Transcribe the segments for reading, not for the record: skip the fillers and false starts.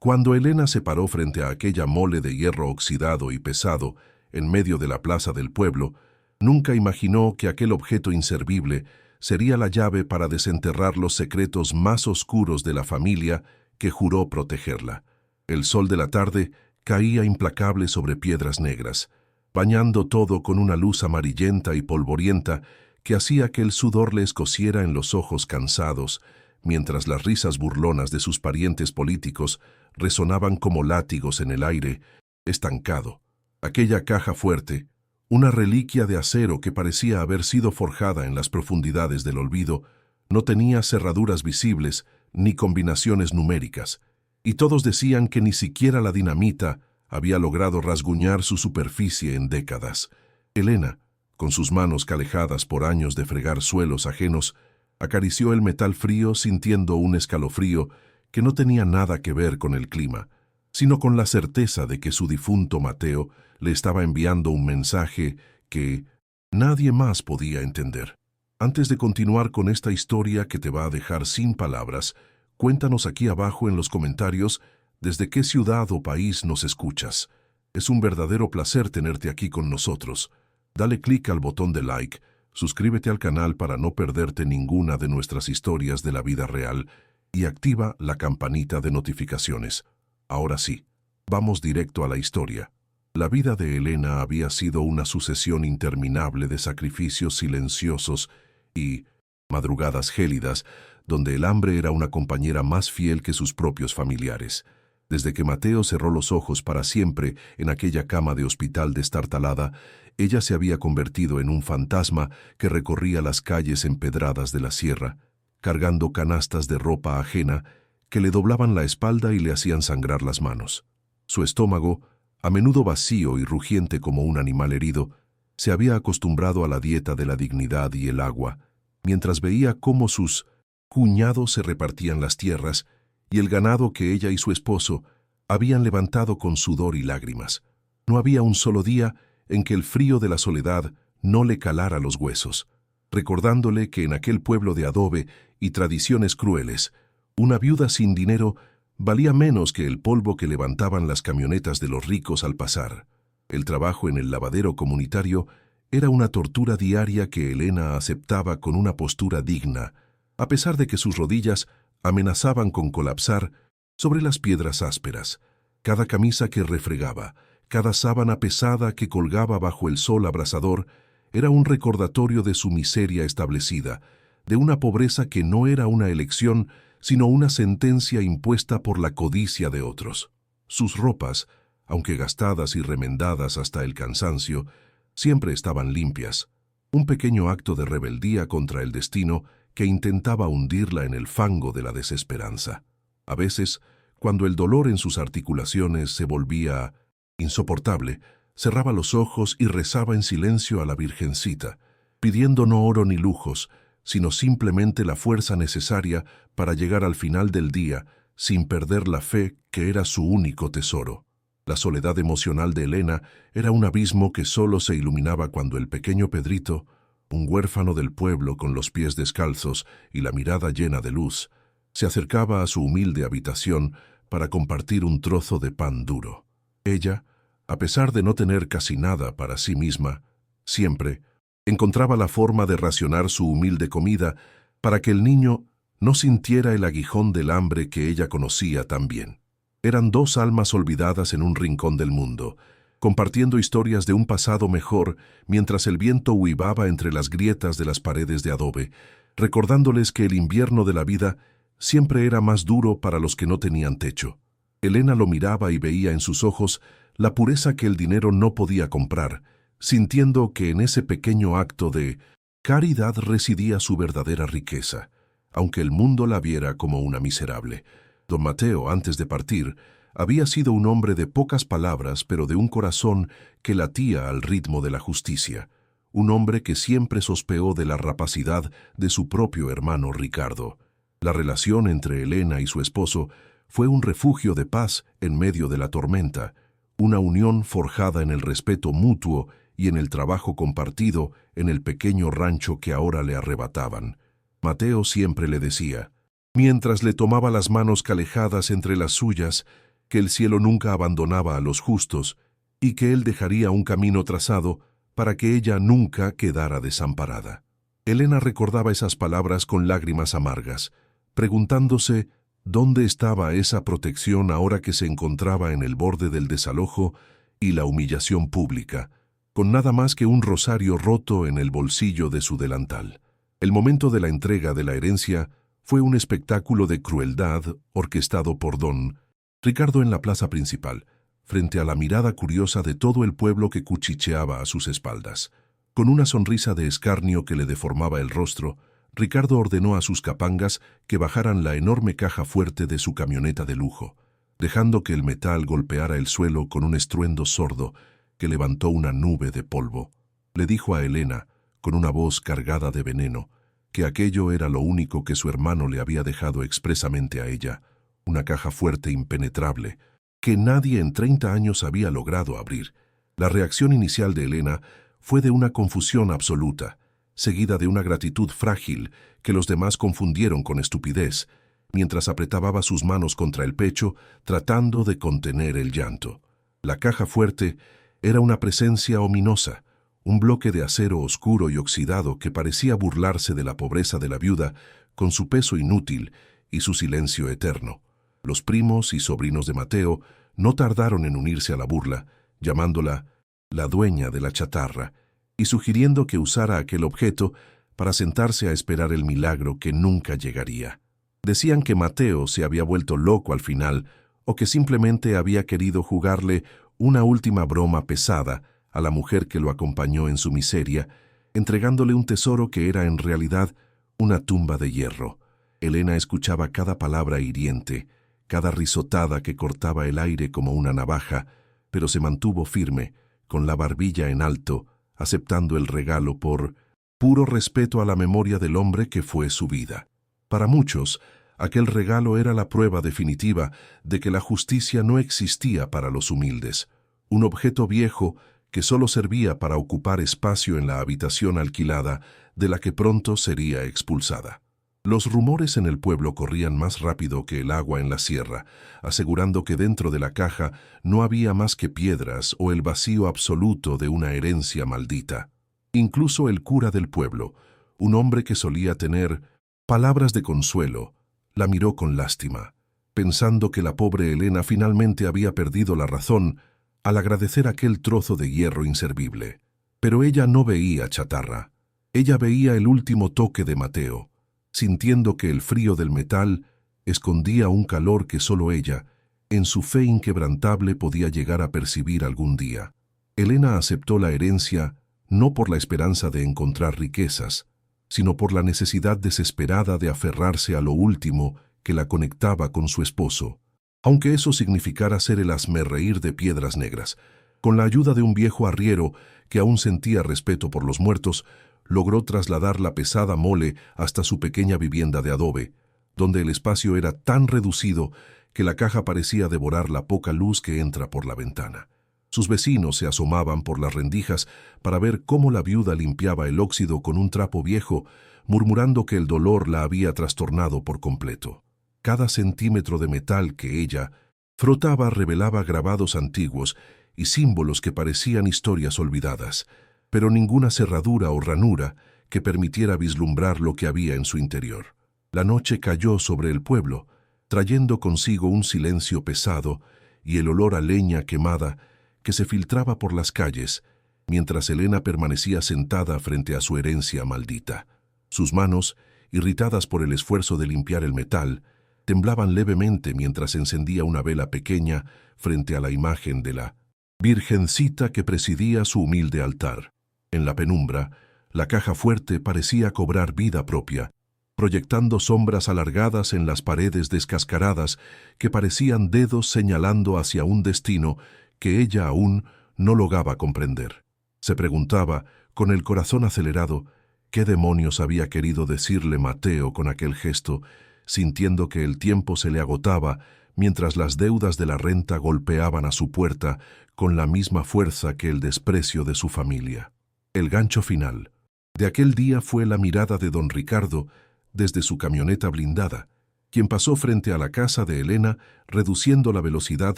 Cuando Elena se paró frente a aquella mole de hierro oxidado y pesado en medio de la plaza del pueblo, nunca imaginó que aquel objeto inservible sería la llave para desenterrar los secretos más oscuros de la familia que juró protegerla. El sol de la tarde caía implacable sobre piedras negras, bañando todo con una luz amarillenta y polvorienta que hacía que el sudor le escociera en los ojos cansados, mientras las risas burlonas de sus parientes políticos resonaban como látigos en el aire estancado. Aquella caja fuerte, una reliquia de acero que parecía haber sido forjada en las profundidades del olvido, no tenía cerraduras visibles ni combinaciones numéricas, y todos decían que ni siquiera la dinamita había logrado rasguñar su superficie en décadas. Elena, con sus manos calejadas por años de fregar suelos ajenos, acarició el metal frío sintiendo un escalofrío que no tenía nada que ver con el clima, sino con la certeza de que su difunto Mateo le estaba enviando un mensaje que nadie más podía entender. Antes de continuar con esta historia que te va a dejar sin palabras, cuéntanos aquí abajo en los comentarios desde qué ciudad o país nos escuchas. Es un verdadero placer tenerte aquí con nosotros. Dale clic al botón de like, suscríbete al canal para no perderte ninguna de nuestras historias de la vida real y activa la campanita de notificaciones. Ahora sí, vamos directo a la historia. La vida de Elena había sido una sucesión interminable de sacrificios silenciosos y madrugadas gélidas, donde el hambre era una compañera más fiel que sus propios familiares. Desde que Mateo cerró los ojos para siempre en aquella cama de hospital destartalada, ella se había convertido en un fantasma que recorría las calles empedradas de la sierra, cargando canastas de ropa ajena que le doblaban la espalda y le hacían sangrar las manos. Su estómago, a menudo vacío y rugiente como un animal herido, se había acostumbrado a la dieta de la dignidad y el agua, mientras veía cómo sus cuñados se repartían las tierras y el ganado que ella y su esposo habían levantado con sudor y lágrimas. No había un solo día en que el frío de la soledad no le calara los huesos, recordándole que en aquel pueblo de adobe y tradiciones crueles, una viuda sin dinero valía menos que el polvo que levantaban las camionetas de los ricos al pasar. El trabajo en el lavadero comunitario era una tortura diaria que Elena aceptaba con una postura digna, a pesar de que sus rodillas amenazaban con colapsar sobre las piedras ásperas. Cada camisa que refregaba, cada sábana pesada que colgaba bajo el sol abrasador, era un recordatorio de su miseria establecida, de una pobreza que no era una elección, sino una sentencia impuesta por la codicia de otros. Sus ropas, aunque gastadas y remendadas hasta el cansancio, siempre estaban limpias, un pequeño acto de rebeldía contra el destino que intentaba hundirla en el fango de la desesperanza. A veces, cuando el dolor en sus articulaciones se volvía insoportable, cerraba los ojos y rezaba en silencio a la Virgencita, pidiendo no oro ni lujos, sino simplemente la fuerza necesaria para llegar al final del día sin perder la fe que era su único tesoro. La soledad emocional de Elena era un abismo que solo se iluminaba cuando el pequeño Pedrito, un huérfano del pueblo con los pies descalzos y la mirada llena de luz, se acercaba a su humilde habitación para compartir un trozo de pan duro. Ella, a pesar de no tener casi nada para sí misma, siempre encontraba la forma de racionar su humilde comida para que el niño no sintiera el aguijón del hambre que ella conocía tan bien. Eran dos almas olvidadas en un rincón del mundo, compartiendo historias de un pasado mejor mientras el viento uivaba entre las grietas de las paredes de adobe, recordándoles que el invierno de la vida siempre era más duro para los que no tenían techo. Elena lo miraba y veía en sus ojos la pureza que el dinero no podía comprar, sintiendo que en ese pequeño acto de caridad residía su verdadera riqueza, aunque el mundo la viera como una miserable. Don Mateo, antes de partir, había sido un hombre de pocas palabras, pero de un corazón que latía al ritmo de la justicia, un hombre que siempre sospeó de la rapacidad de su propio hermano Ricardo. La relación entre Elena y su esposo fue un refugio de paz en medio de la tormenta, una unión forjada en el respeto mutuo y en el trabajo compartido en el pequeño rancho que ahora le arrebataban. Mateo siempre le decía, mientras le tomaba las manos calejadas entre las suyas, que el cielo nunca abandonaba a los justos y que él dejaría un camino trazado para que ella nunca quedara desamparada. Elena recordaba esas palabras con lágrimas amargas, preguntándose dónde estaba esa protección ahora que se encontraba en el borde del desalojo y la humillación pública, con nada más que un rosario roto en el bolsillo de su delantal. El momento de la entrega de la herencia fue un espectáculo de crueldad orquestado por don Ricardo en la plaza principal, frente a la mirada curiosa de todo el pueblo que cuchicheaba a sus espaldas. Con una sonrisa de escarnio que le deformaba el rostro, Ricardo ordenó a sus capangas que bajaran la enorme caja fuerte de su camioneta de lujo, dejando que el metal golpeara el suelo con un estruendo sordo que levantó una nube de polvo. Le dijo a Elena, con una voz cargada de veneno, que aquello era lo único que su hermano le había dejado expresamente a ella, una caja fuerte impenetrable, que nadie en 30 años había logrado abrir. La reacción inicial de Elena fue de una confusión absoluta, seguida de una gratitud frágil que los demás confundieron con estupidez, mientras apretaba sus manos contra el pecho, tratando de contener el llanto. La caja fuerte era una presencia ominosa, un bloque de acero oscuro y oxidado que parecía burlarse de la pobreza de la viuda con su peso inútil y su silencio eterno. Los primos y sobrinos de Mateo no tardaron en unirse a la burla, llamándola la dueña de la chatarra, y sugiriendo que usara aquel objeto para sentarse a esperar el milagro que nunca llegaría. Decían que Mateo se había vuelto loco al final, o que simplemente había querido jugarle una última broma pesada a la mujer que lo acompañó en su miseria, entregándole un tesoro que era en realidad una tumba de hierro. Elena escuchaba cada palabra hiriente, cada risotada que cortaba el aire como una navaja, pero se mantuvo firme, con la barbilla en alto, aceptando el regalo por puro respeto a la memoria del hombre que fue su vida. Para muchos, aquel regalo era la prueba definitiva de que la justicia no existía para los humildes, un objeto viejo que solo servía para ocupar espacio en la habitación alquilada de la que pronto sería expulsada. Los rumores en el pueblo corrían más rápido que el agua en la sierra, asegurando que dentro de la caja no había más que piedras o el vacío absoluto de una herencia maldita. Incluso el cura del pueblo, un hombre que solía tener palabras de consuelo, la miró con lástima, pensando que la pobre Elena finalmente había perdido la razón al agradecer aquel trozo de hierro inservible. Pero ella no veía chatarra. Ella veía el último toque de Mateo, sintiendo que el frío del metal escondía un calor que solo ella, en su fe inquebrantable, podía llegar a percibir algún día. Elena aceptó la herencia no por la esperanza de encontrar riquezas, sino por la necesidad desesperada de aferrarse a lo último que la conectaba con su esposo, aunque eso significara ser el hazmerreír de Piedras Negras. Con la ayuda de un viejo arriero que aún sentía respeto por los muertos, logró trasladar la pesada mole hasta su pequeña vivienda de adobe, donde el espacio era tan reducido que la caja parecía devorar la poca luz que entra por la ventana. Sus vecinos se asomaban por las rendijas para ver cómo la viuda limpiaba el óxido con un trapo viejo, murmurando que el dolor la había trastornado por completo. Cada centímetro de metal que ella frotaba revelaba grabados antiguos y símbolos que parecían historias olvidadas, pero ninguna cerradura o ranura que permitiera vislumbrar lo que había en su interior. La noche cayó sobre el pueblo, trayendo consigo un silencio pesado y el olor a leña quemada que se filtraba por las calles, mientras Elena permanecía sentada frente a su herencia maldita. Sus manos, irritadas por el esfuerzo de limpiar el metal, temblaban levemente mientras encendía una vela pequeña frente a la imagen de la Virgencita que presidía su humilde altar. En la penumbra, la caja fuerte parecía cobrar vida propia, proyectando sombras alargadas en las paredes descascaradas que parecían dedos señalando hacia un destino que ella aún no lograba comprender. Se preguntaba, con el corazón acelerado, qué demonios había querido decirle Mateo con aquel gesto, sintiendo que el tiempo se le agotaba mientras las deudas de la renta golpeaban a su puerta con la misma fuerza que el desprecio de su familia. El gancho final de aquel día fue la mirada de don Ricardo desde su camioneta blindada, quien pasó frente a la casa de Elena, reduciendo la velocidad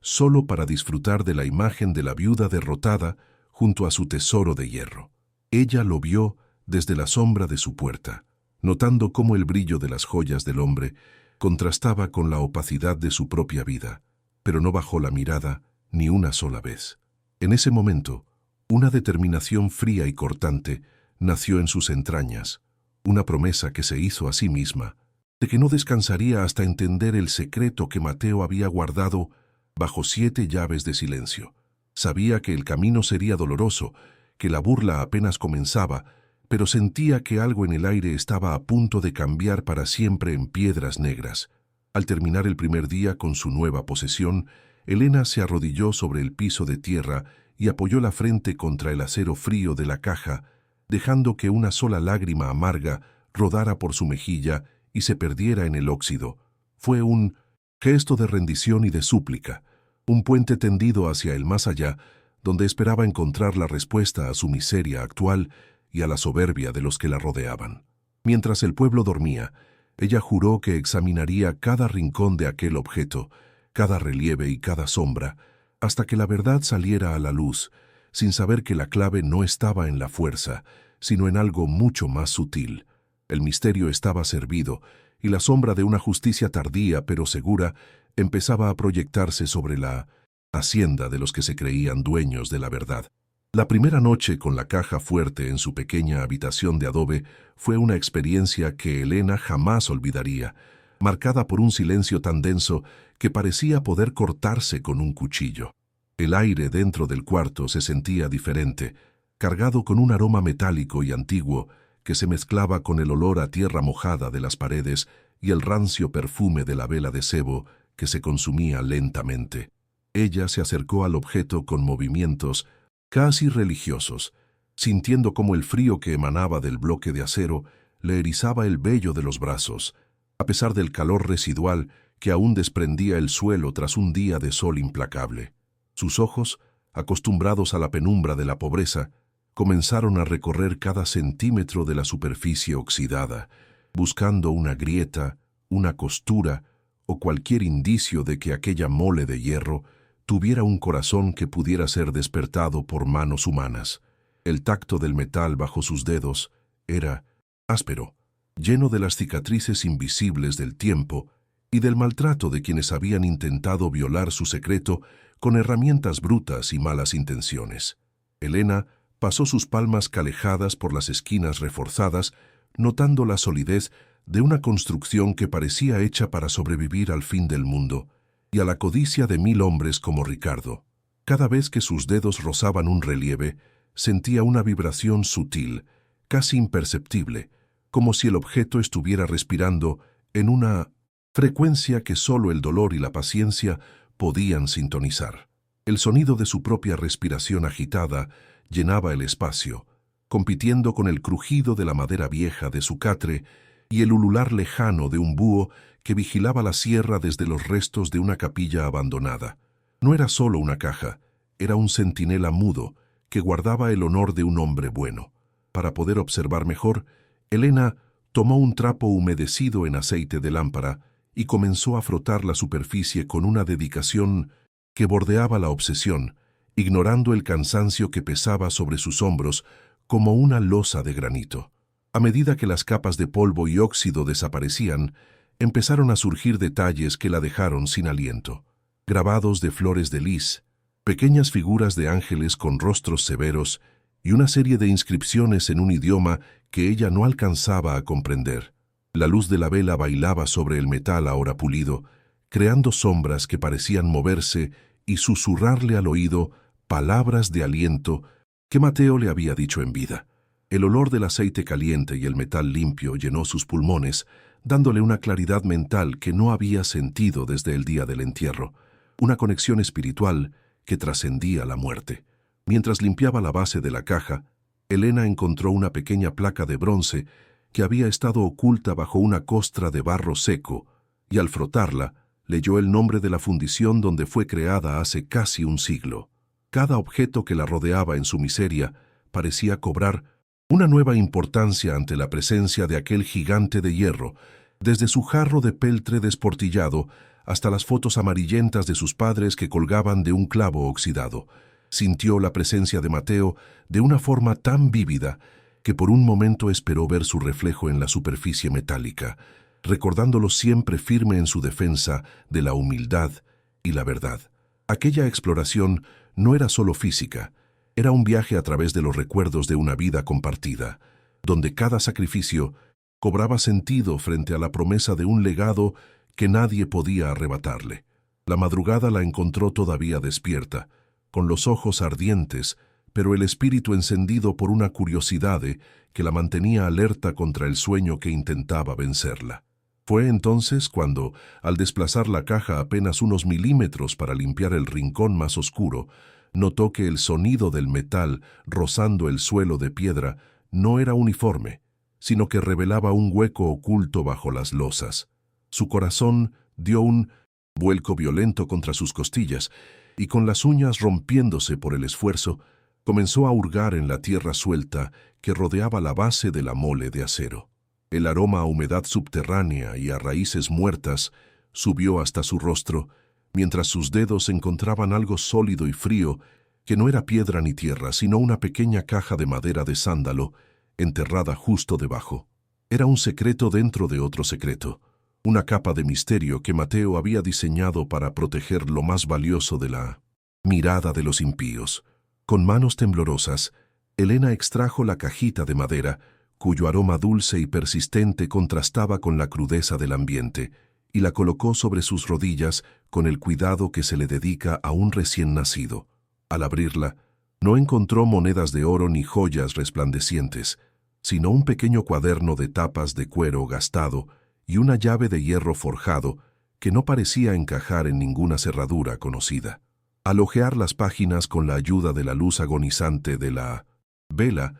solo para disfrutar de la imagen de la viuda derrotada junto a su tesoro de hierro. Ella lo vio desde la sombra de su puerta, notando cómo el brillo de las joyas del hombre contrastaba con la opacidad de su propia vida, pero no bajó la mirada ni una sola vez. En ese momento, una determinación fría y cortante nació en sus entrañas, una promesa que se hizo a sí misma, de que no descansaría hasta entender el secreto que Mateo había guardado bajo 7 llaves de silencio. Sabía que el camino sería doloroso, que la burla apenas comenzaba, pero sentía que algo en el aire estaba a punto de cambiar para siempre en piedras negras. Al terminar el primer día con su nueva posesión, Elena se arrodilló sobre el piso de tierra y apoyó la frente contra el acero frío de la caja, dejando que una sola lágrima amarga rodara por su mejilla y se perdiera en el óxido. Fue un gesto de rendición y de súplica, un puente tendido hacia el más allá, donde esperaba encontrar la respuesta a su miseria actual y a la soberbia de los que la rodeaban. Mientras el pueblo dormía, ella juró que examinaría cada rincón de aquel objeto, cada relieve y cada sombra, hasta que la verdad saliera a la luz, sin saber que la clave no estaba en la fuerza, sino en algo mucho más sutil. El misterio estaba servido, y la sombra de una justicia tardía pero segura empezaba a proyectarse sobre la hacienda de los que se creían dueños de la verdad. La primera noche con la caja fuerte en su pequeña habitación de adobe fue una experiencia que Elena jamás olvidaría, marcada por un silencio tan denso que parecía poder cortarse con un cuchillo. El aire dentro del cuarto se sentía diferente, cargado con un aroma metálico y antiguo que se mezclaba con el olor a tierra mojada de las paredes y el rancio perfume de la vela de sebo que se consumía lentamente. Ella se acercó al objeto con movimientos casi religiosos, sintiendo cómo el frío que emanaba del bloque de acero le erizaba el vello de los brazos, a pesar del calor residual que aún desprendía el suelo tras un día de sol implacable. Sus ojos, acostumbrados a la penumbra de la pobreza, comenzaron a recorrer cada centímetro de la superficie oxidada, buscando una grieta, una costura o cualquier indicio de que aquella mole de hierro tuviera un corazón que pudiera ser despertado por manos humanas. El tacto del metal bajo sus dedos era áspero, lleno de las cicatrices invisibles del tiempo y del maltrato de quienes habían intentado violar su secreto con herramientas brutas y malas intenciones. Elena pasó sus palmas calejadas por las esquinas reforzadas, notando la solidez de una construcción que parecía hecha para sobrevivir al fin del mundo y a la codicia de 1000 hombres como Ricardo. Cada vez que sus dedos rozaban un relieve, sentía una vibración sutil, casi imperceptible, como si el objeto estuviera respirando en una frecuencia que solo el dolor y la paciencia podían sintonizar. El sonido de su propia respiración agitada llenaba el espacio, compitiendo con el crujido de la madera vieja de su catre y el ulular lejano de un búho que vigilaba la sierra desde los restos de una capilla abandonada. No era solo una caja, era un centinela mudo que guardaba el honor de un hombre bueno. Para poder observar mejor, Elena tomó un trapo humedecido en aceite de lámpara y comenzó a frotar la superficie con una dedicación que bordeaba la obsesión, ignorando el cansancio que pesaba sobre sus hombros como una losa de granito. A medida que las capas de polvo y óxido desaparecían, empezaron a surgir detalles que la dejaron sin aliento. Grabados de flores de lis, pequeñas figuras de ángeles con rostros severos y una serie de inscripciones en un idioma que ella no alcanzaba a comprender. La luz de la vela bailaba sobre el metal ahora pulido, creando sombras que parecían moverse y susurrarle al oído palabras de aliento que Mateo le había dicho en vida. El olor del aceite caliente y el metal limpio llenó sus pulmones, dándole una claridad mental que no había sentido desde el día del entierro, una conexión espiritual que trascendía la muerte. Mientras limpiaba la base de la caja, Elena encontró una pequeña placa de bronce que había estado oculta bajo una costra de barro seco, y al frotarla, leyó el nombre de la fundición donde fue creada hace casi un siglo. Cada objeto que la rodeaba en su miseria parecía cobrar una nueva importancia ante la presencia de aquel gigante de hierro desde su jarro de peltre desportillado hasta las fotos amarillentas de sus padres que colgaban de un clavo oxidado. Sintió la presencia de Mateo de una forma tan vívida que por un momento esperó ver su reflejo en la superficie metálica, recordándolo siempre firme en su defensa de la humildad y la verdad. Aquella exploración no era solo física, era un viaje a través de los recuerdos de una vida compartida, donde cada sacrificio cobraba sentido frente a la promesa de un legado que nadie podía arrebatarle. La madrugada la encontró todavía despierta, con los ojos ardientes, pero el espíritu encendido por una curiosidad que la mantenía alerta contra el sueño que intentaba vencerla. Fue entonces cuando, al desplazar la caja apenas unos milímetros para limpiar el rincón más oscuro, notó que el sonido del metal rozando el suelo de piedra no era uniforme, sino que revelaba un hueco oculto bajo las losas. Su corazón dio un vuelco violento contra sus costillas y con las uñas rompiéndose por el esfuerzo, comenzó a hurgar en la tierra suelta que rodeaba la base de la mole de acero. El aroma a humedad subterránea y a raíces muertas subió hasta su rostro, mientras sus dedos encontraban algo sólido y frío que no era piedra ni tierra, sino una pequeña caja de madera de sándalo enterrada justo debajo. Era un secreto dentro de otro secreto, una capa de misterio que Mateo había diseñado para proteger lo más valioso de la mirada de los impíos. Con manos temblorosas, Elena extrajo la cajita de madera, cuyo aroma dulce y persistente contrastaba con la crudeza del ambiente, y la colocó sobre sus rodillas con el cuidado que se le dedica a un recién nacido. Al abrirla, no encontró monedas de oro ni joyas resplandecientes, sino un pequeño cuaderno de tapas de cuero gastado y una llave de hierro forjado que no parecía encajar en ninguna cerradura conocida. Al hojear las páginas con la ayuda de la luz agonizante de la vela,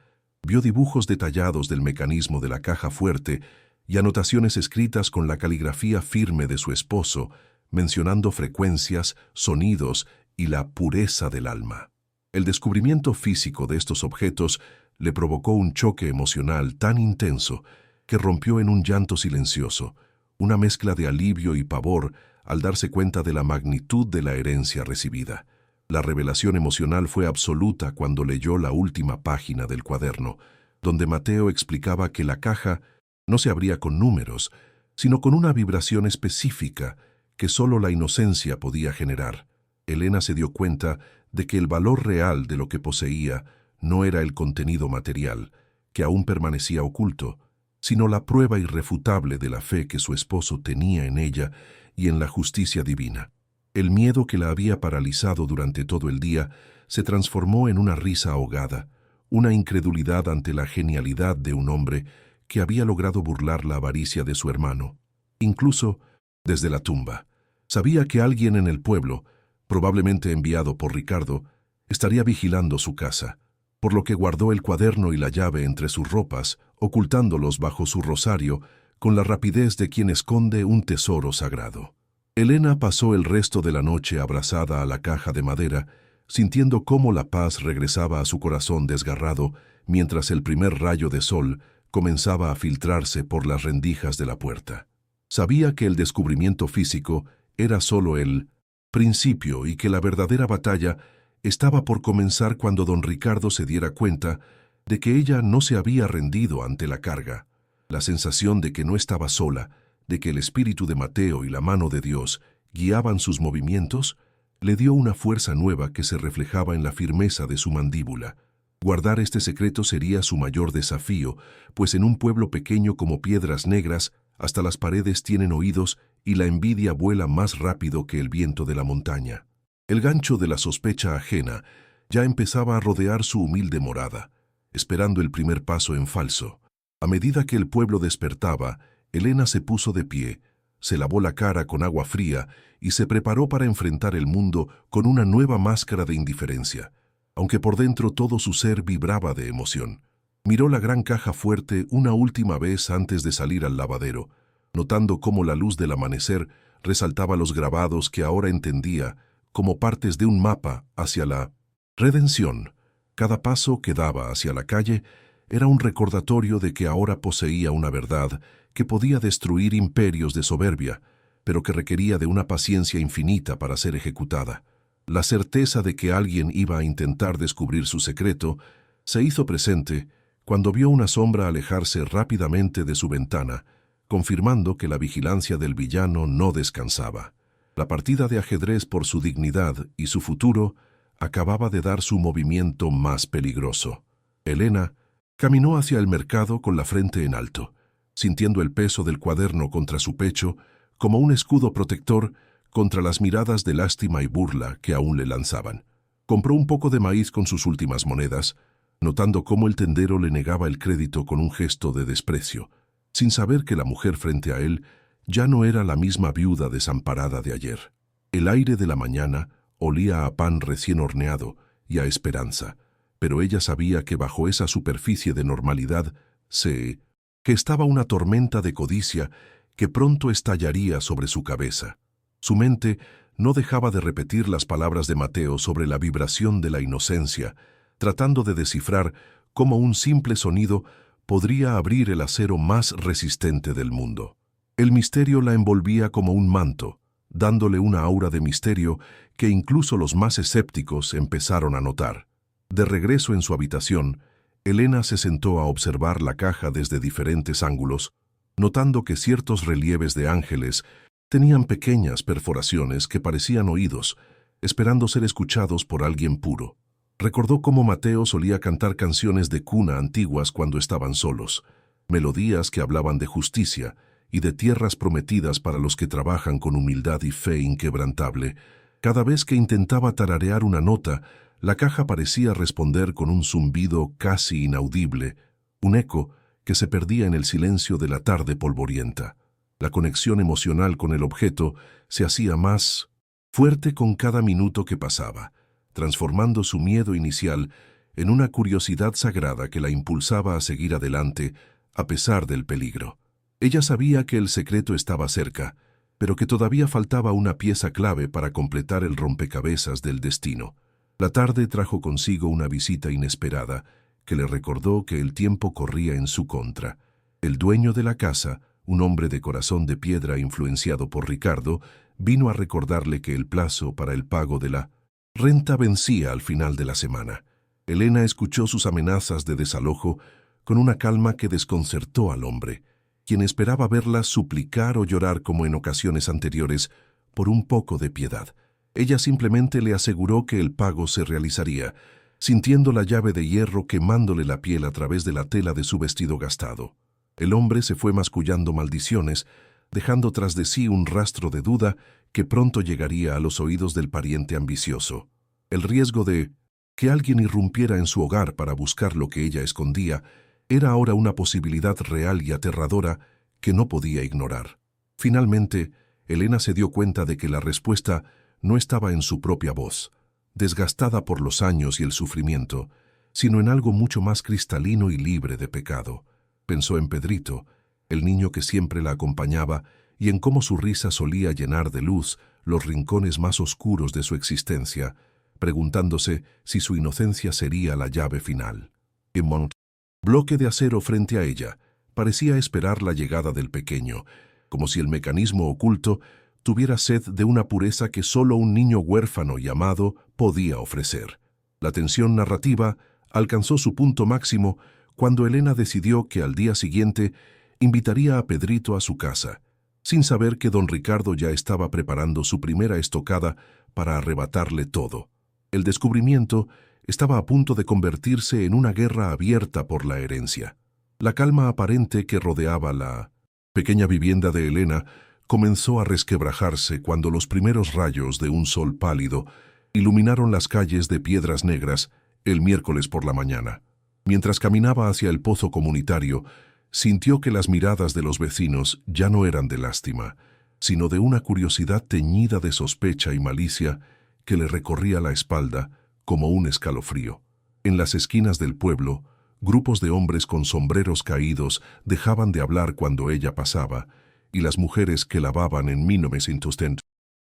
vio dibujos detallados del mecanismo de la caja fuerte y anotaciones escritas con la caligrafía firme de su esposo, mencionando frecuencias, sonidos y la pureza del alma. El descubrimiento físico de estos objetos le provocó un choque emocional tan intenso que rompió en un llanto silencioso, una mezcla de alivio y pavor al darse cuenta de la magnitud de la herencia recibida. La revelación emocional fue absoluta cuando leyó la última página del cuaderno, donde Mateo explicaba que la caja no se abría con números, sino con una vibración específica que solo la inocencia podía generar. Elena se dio cuenta de que el valor real de lo que poseía no era el contenido material, que aún permanecía oculto, sino la prueba irrefutable de la fe que su esposo tenía en ella y en la justicia divina. El miedo que la había paralizado durante todo el día se transformó en una risa ahogada, una incredulidad ante la genialidad de un hombre que había logrado burlar la avaricia de su hermano. Incluso, desde la tumba, sabía que alguien en el pueblo, probablemente enviado por Ricardo, estaría vigilando su casa, por lo que guardó el cuaderno y la llave entre sus ropas, ocultándolos bajo su rosario con la rapidez de quien esconde un tesoro sagrado. Elena pasó el resto de la noche abrazada a la caja de madera, sintiendo cómo la paz regresaba a su corazón desgarrado mientras el primer rayo de sol comenzaba a filtrarse por las rendijas de la puerta. Sabía que el descubrimiento físico era solo el principio y que la verdadera batalla estaba por comenzar cuando don Ricardo se diera cuenta de que ella no se había rendido ante la carga. La sensación de que no estaba sola, de que el espíritu de Mateo y la mano de Dios guiaban sus movimientos, le dio una fuerza nueva que se reflejaba en la firmeza de su mandíbula. Guardar este secreto sería su mayor desafío, pues en un pueblo pequeño como Piedras Negras, hasta las paredes tienen oídos y la envidia vuela más rápido que el viento de la montaña. El gancho de la sospecha ajena ya empezaba a rodear su humilde morada, esperando el primer paso en falso. A medida que el pueblo despertaba, Elena se puso de pie, se lavó la cara con agua fría y se preparó para enfrentar el mundo con una nueva máscara de indiferencia, aunque por dentro todo su ser vibraba de emoción. Miró la gran caja fuerte una última vez antes de salir al lavadero, notando cómo la luz del amanecer resaltaba los grabados que ahora entendía como partes de un mapa hacia la redención. Cada paso que daba hacia la calle Era un recordatorio de que ahora poseía una verdad que podía destruir imperios de soberbia, pero que requería de una paciencia infinita para ser ejecutada. La certeza de que alguien iba a intentar descubrir su secreto se hizo presente cuando vio una sombra alejarse rápidamente de su ventana, confirmando que la vigilancia del villano no descansaba. La partida de ajedrez por su dignidad y su futuro acababa de dar su movimiento más peligroso. Elena caminó hacia el mercado con la frente en alto, sintiendo el peso del cuaderno contra su pecho como un escudo protector contra las miradas de lástima y burla que aún le lanzaban. Compró un poco de maíz con sus últimas monedas, notando cómo el tendero le negaba el crédito con un gesto de desprecio, sin saber que la mujer frente a él ya no era la misma viuda desamparada de ayer. El aire de la mañana olía a pan recién horneado y a esperanza, pero ella sabía que bajo esa superficie de normalidad que estaba una tormenta de codicia que pronto estallaría sobre su cabeza. Su mente no dejaba de repetir las palabras de Mateo sobre la vibración de la inocencia, tratando de descifrar cómo un simple sonido podría abrir el acero más resistente del mundo. El misterio la envolvía como un manto, dándole una aura de misterio que incluso los más escépticos empezaron a notar. De regreso en su habitación, Elena se sentó a observar la caja desde diferentes ángulos, notando que ciertos relieves de ángeles tenían pequeñas perforaciones que parecían oídos, esperando ser escuchados por alguien puro. Recordó cómo Mateo solía cantar canciones de cuna antiguas cuando estaban solos, melodías que hablaban de justicia y de tierras prometidas para los que trabajan con humildad y fe inquebrantable. Cada vez que intentaba tararear una nota, la caja parecía responder con un zumbido casi inaudible, un eco que se perdía en el silencio de la tarde polvorienta. La conexión emocional con el objeto se hacía más fuerte con cada minuto que pasaba, transformando su miedo inicial en una curiosidad sagrada que la impulsaba a seguir adelante a pesar del peligro. Ella sabía que el secreto estaba cerca, pero que todavía faltaba una pieza clave para completar el rompecabezas del destino. La tarde trajo consigo una visita inesperada que le recordó que el tiempo corría en su contra. El dueño de la casa, un hombre de corazón de piedra influenciado por Ricardo, vino a recordarle que el plazo para el pago de la renta vencía al final de la semana. Elena escuchó sus amenazas de desalojo con una calma que desconcertó al hombre, quien esperaba verla suplicar o llorar como en ocasiones anteriores por un poco de piedad. Ella simplemente le aseguró que el pago se realizaría, sintiendo la llave de hierro quemándole la piel a través de la tela de su vestido gastado. El hombre se fue mascullando maldiciones, dejando tras de sí un rastro de duda que pronto llegaría a los oídos del pariente ambicioso. El riesgo de que alguien irrumpiera en su hogar para buscar lo que ella escondía era ahora una posibilidad real y aterradora que no podía ignorar. Finalmente, Elena se dio cuenta de que la respuesta no estaba en su propia voz, desgastada por los años y el sufrimiento, sino en algo mucho más cristalino y libre de pecado. Pensó en Pedrito, el niño que siempre la acompañaba, y en cómo su risa solía llenar de luz los rincones más oscuros de su existencia, preguntándose si su inocencia sería la llave final. El bloque de acero frente a ella parecía esperar la llegada del pequeño, como si el mecanismo oculto tuviera sed de una pureza que solo un niño huérfano y amado podía ofrecer. La tensión narrativa alcanzó su punto máximo cuando Elena decidió que al día siguiente invitaría a Pedrito a su casa, sin saber que don Ricardo ya estaba preparando su primera estocada para arrebatarle todo. El descubrimiento estaba a punto de convertirse en una guerra abierta por la herencia. La calma aparente que rodeaba la pequeña vivienda de Elena comenzó a resquebrajarse cuando los primeros rayos de un sol pálido iluminaron las calles de Piedras Negras el miércoles por la mañana. Mientras caminaba hacia el pozo comunitario, sintió que las miradas de los vecinos ya no eran de lástima, sino de una curiosidad teñida de sospecha y malicia que le recorría la espalda como un escalofrío. En las esquinas del pueblo, grupos de hombres con sombreros caídos dejaban de hablar cuando ella pasaba, y las mujeres que lavaban en 1900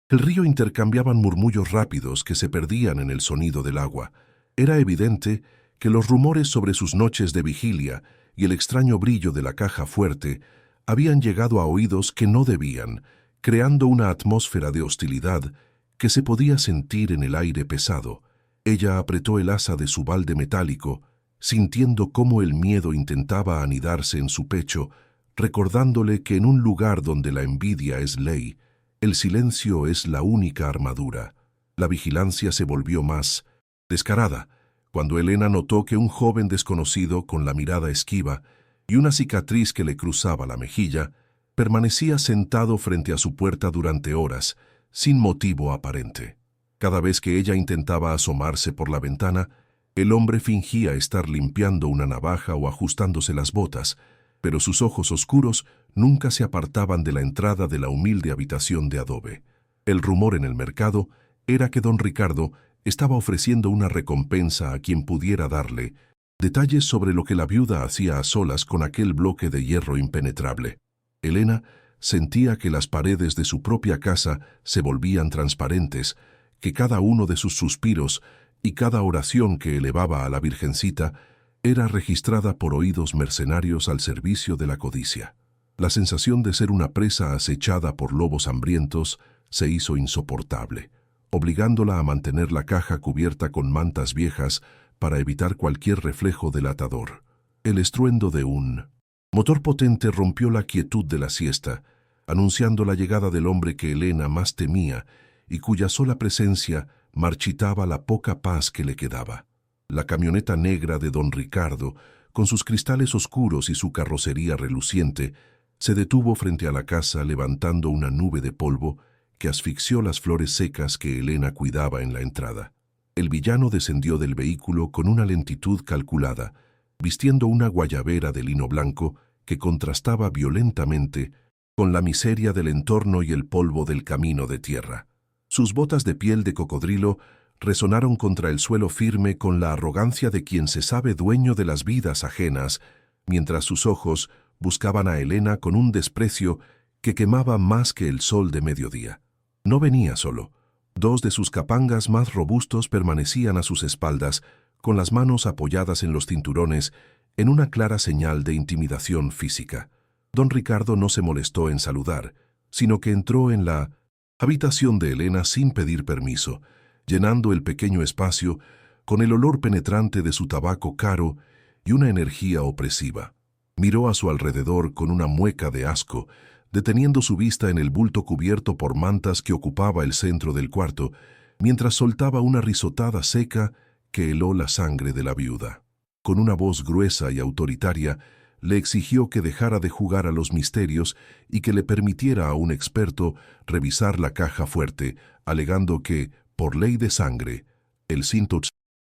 el río intercambiaban murmullos rápidos que se perdían en el sonido del agua. Era evidente que los rumores sobre sus noches de vigilia y el extraño brillo de la caja fuerte habían llegado a oídos que no debían, creando una atmósfera de hostilidad que se podía sentir en el aire pesado. Ella apretó el asa de su balde metálico, sintiendo cómo el miedo intentaba anidarse en su pecho, recordándole que en un lugar donde la envidia es ley, el silencio es la única armadura. La vigilancia se volvió más descarada cuando Elena notó que un joven desconocido con la mirada esquiva y una cicatriz que le cruzaba la mejilla permanecía sentado frente a su puerta durante horas, sin motivo aparente. Cada vez que ella intentaba asomarse por la ventana, el hombre fingía estar limpiando una navaja o ajustándose las botas, pero sus ojos oscuros nunca se apartaban de la entrada de la humilde habitación de adobe. El rumor en el mercado era que don Ricardo estaba ofreciendo una recompensa a quien pudiera darle detalles sobre lo que la viuda hacía a solas con aquel bloque de hierro impenetrable. Elena sentía que las paredes de su propia casa se volvían transparentes, que cada uno de sus suspiros y cada oración que elevaba a la Virgencita era registrada por oídos mercenarios al servicio de la codicia. La sensación de ser una presa acechada por lobos hambrientos se hizo insoportable, obligándola a mantener la caja cubierta con mantas viejas para evitar cualquier reflejo delatador. El estruendo de un motor potente rompió la quietud de la siesta, anunciando la llegada del hombre que Elena más temía y cuya sola presencia marchitaba la poca paz que le quedaba. La camioneta negra de don Ricardo, con sus cristales oscuros y su carrocería reluciente, se detuvo frente a la casa levantando una nube de polvo que asfixió las flores secas que Elena cuidaba en la entrada. El villano descendió del vehículo con una lentitud calculada, vistiendo una guayabera de lino blanco que contrastaba violentamente con la miseria del entorno y el polvo del camino de tierra. Sus botas de piel de cocodrilo resonaron contra el suelo firme con la arrogancia de quien se sabe dueño de las vidas ajenas, mientras sus ojos buscaban a Elena con un desprecio que quemaba más que el sol de mediodía. No venía solo. Dos de sus capangas más robustos permanecían a sus espaldas, con las manos apoyadas en los cinturones, en una clara señal de intimidación física. Don Ricardo no se molestó en saludar, sino que entró en la habitación de Elena sin pedir permiso, llenando el pequeño espacio con el olor penetrante de su tabaco caro y una energía opresiva. Miró a su alrededor con una mueca de asco, deteniendo su vista en el bulto cubierto por mantas que ocupaba el centro del cuarto, mientras soltaba una risotada seca que heló la sangre de la viuda. Con una voz gruesa y autoritaria, le exigió que dejara de jugar a los misterios y que le permitiera a un experto revisar la caja fuerte, alegando que, por ley de sangre, el cinto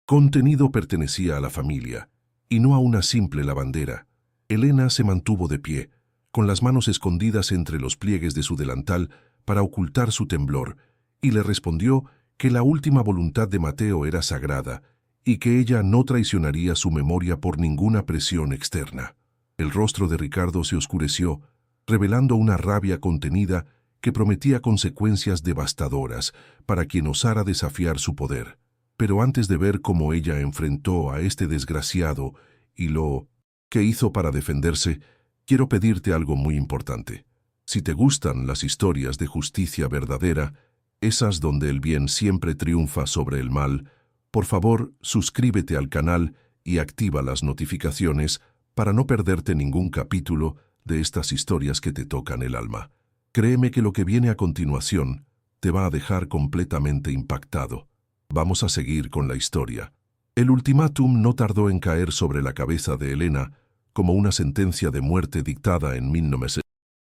contenido pertenecía a la familia, y no a una simple lavandera. Elena se mantuvo de pie, con las manos escondidas entre los pliegues de su delantal para ocultar su temblor, y le respondió que la última voluntad de Mateo era sagrada y que ella no traicionaría su memoria por ninguna presión externa. El rostro de Ricardo se oscureció, revelando una rabia contenida que prometía consecuencias devastadoras para quien osara desafiar su poder. Pero antes de ver cómo ella enfrentó a este desgraciado y lo que hizo para defenderse, quiero pedirte algo muy importante. Si te gustan las historias de justicia verdadera, esas donde el bien siempre triunfa sobre el mal, por favor, suscríbete al canal y activa las notificaciones para no perderte ningún capítulo de estas historias que te tocan el alma. Créeme que lo que viene a continuación te va a dejar completamente impactado. Vamos a seguir con la historia. El ultimátum no tardó en caer sobre la cabeza de Elena como una sentencia de muerte dictada en 1900.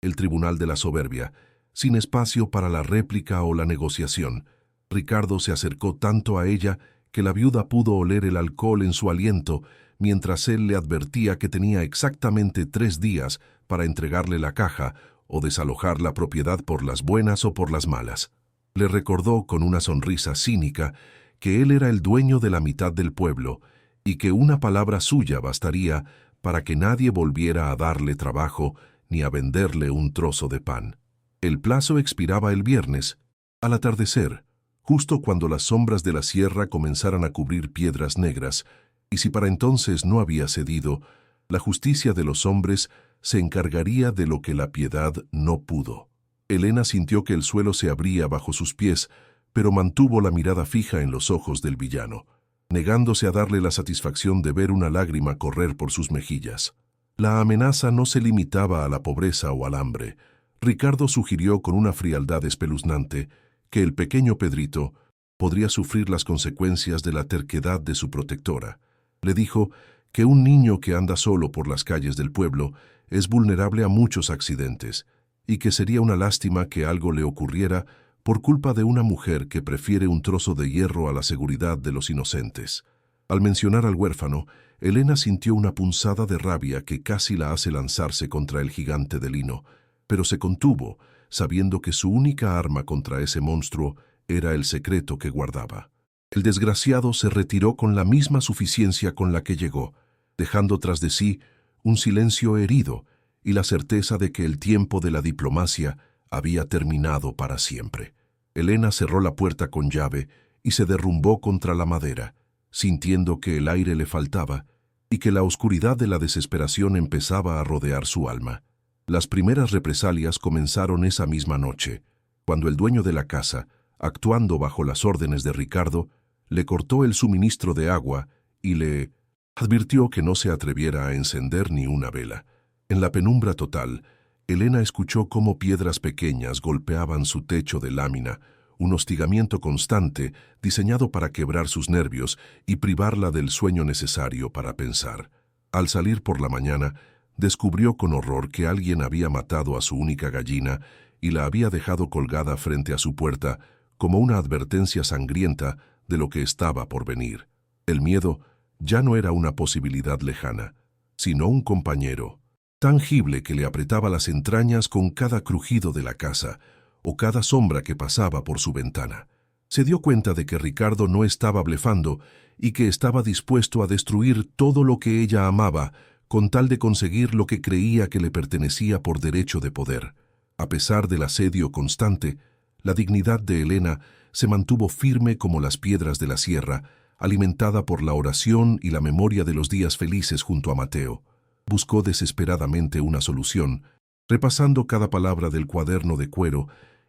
El Tribunal de la Soberbia, sin espacio para la réplica o la negociación. Ricardo se acercó tanto a ella que la viuda pudo oler el alcohol en su aliento, mientras él le advertía que tenía exactamente 3 días para entregarle la caja o desalojar la propiedad por las buenas o por las malas. Le recordó con una sonrisa cínica que él era el dueño de la mitad del pueblo y que una palabra suya bastaría para que nadie volviera a darle trabajo ni a venderle un trozo de pan. El plazo expiraba el viernes, al atardecer, justo cuando las sombras de la sierra comenzaran a cubrir piedras negras, Y si para entonces no había cedido, la justicia de los hombres se encargaría de lo que la piedad no pudo. Elena sintió que el suelo se abría bajo sus pies, pero mantuvo la mirada fija en los ojos del villano, negándose a darle la satisfacción de ver una lágrima correr por sus mejillas. La amenaza no se limitaba a la pobreza o al hambre. Ricardo sugirió con una frialdad espeluznante que el pequeño Pedrito podría sufrir las consecuencias de la terquedad de su protectora. Le dijo que un niño que anda solo por las calles del pueblo es vulnerable a muchos accidentes y que sería una lástima que algo le ocurriera por culpa de una mujer que prefiere un trozo de hierro a la seguridad de los inocentes. Al mencionar al huérfano, Elena sintió una punzada de rabia que casi la hace lanzarse contra el gigante de lino, pero se contuvo, sabiendo que su única arma contra ese monstruo era el secreto que guardaba. El desgraciado se retiró con la misma suficiencia con la que llegó, dejando tras de sí un silencio herido y la certeza de que el tiempo de la diplomacia había terminado para siempre. Elena cerró la puerta con llave y se derrumbó contra la madera, sintiendo que el aire le faltaba y que la oscuridad de la desesperación empezaba a rodear su alma. Las primeras represalias comenzaron esa misma noche, cuando el dueño de la casa, actuando bajo las órdenes de Ricardo, le cortó el suministro de agua y le advirtió que no se atreviera a encender ni una vela. En la penumbra total, Elena escuchó cómo piedras pequeñas golpeaban su techo de lámina, un hostigamiento constante diseñado para quebrar sus nervios y privarla del sueño necesario para pensar. Al salir por la mañana, descubrió con horror que alguien había matado a su única gallina y la había dejado colgada frente a su puerta como una advertencia sangrienta de lo que estaba por venir. El miedo ya no era una posibilidad lejana, sino un compañero tangible que le apretaba las entrañas con cada crujido de la casa o cada sombra que pasaba por su ventana. Se dio cuenta de que Ricardo no estaba blefando y que estaba dispuesto a destruir todo lo que ella amaba con tal de conseguir lo que creía que le pertenecía por derecho de poder. A pesar del asedio constante, la dignidad de Elena se mantuvo firme como las piedras de la sierra, alimentada por la oración y la memoria de los días felices junto a Mateo. Buscó desesperadamente una solución, repasando cada palabra del cuaderno de cuero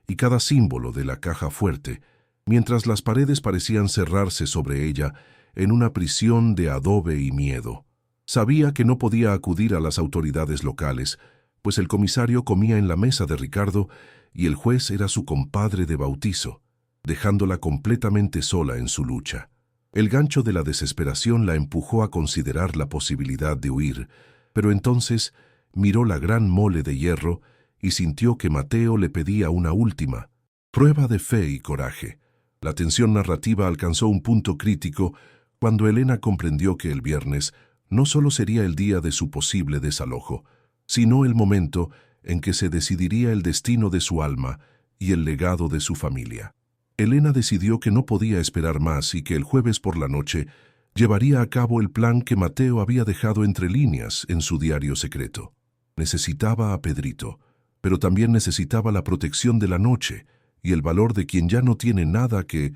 y cada símbolo de la caja fuerte, mientras las paredes parecían cerrarse sobre ella en una prisión de adobe y miedo. Sabía que no podía acudir a las autoridades locales, pues el comisario comía en la mesa de Ricardo y el juez era su compadre de bautizo, dejándola completamente sola en su lucha. El gancho de la desesperación la empujó a considerar la posibilidad de huir, pero entonces miró la gran mole de hierro y sintió que Mateo le pedía una última prueba de fe y coraje. La tensión narrativa alcanzó un punto crítico cuando Elena comprendió que el viernes no solo sería el día de su posible desalojo, sino el momento en que se decidiría el destino de su alma y el legado de su familia. Elena decidió que no podía esperar más y que el jueves por la noche llevaría a cabo el plan que Mateo había dejado entre líneas en su diario secreto. Necesitaba a Pedrito, pero también necesitaba la protección de la noche y el valor de quien ya no tiene nada que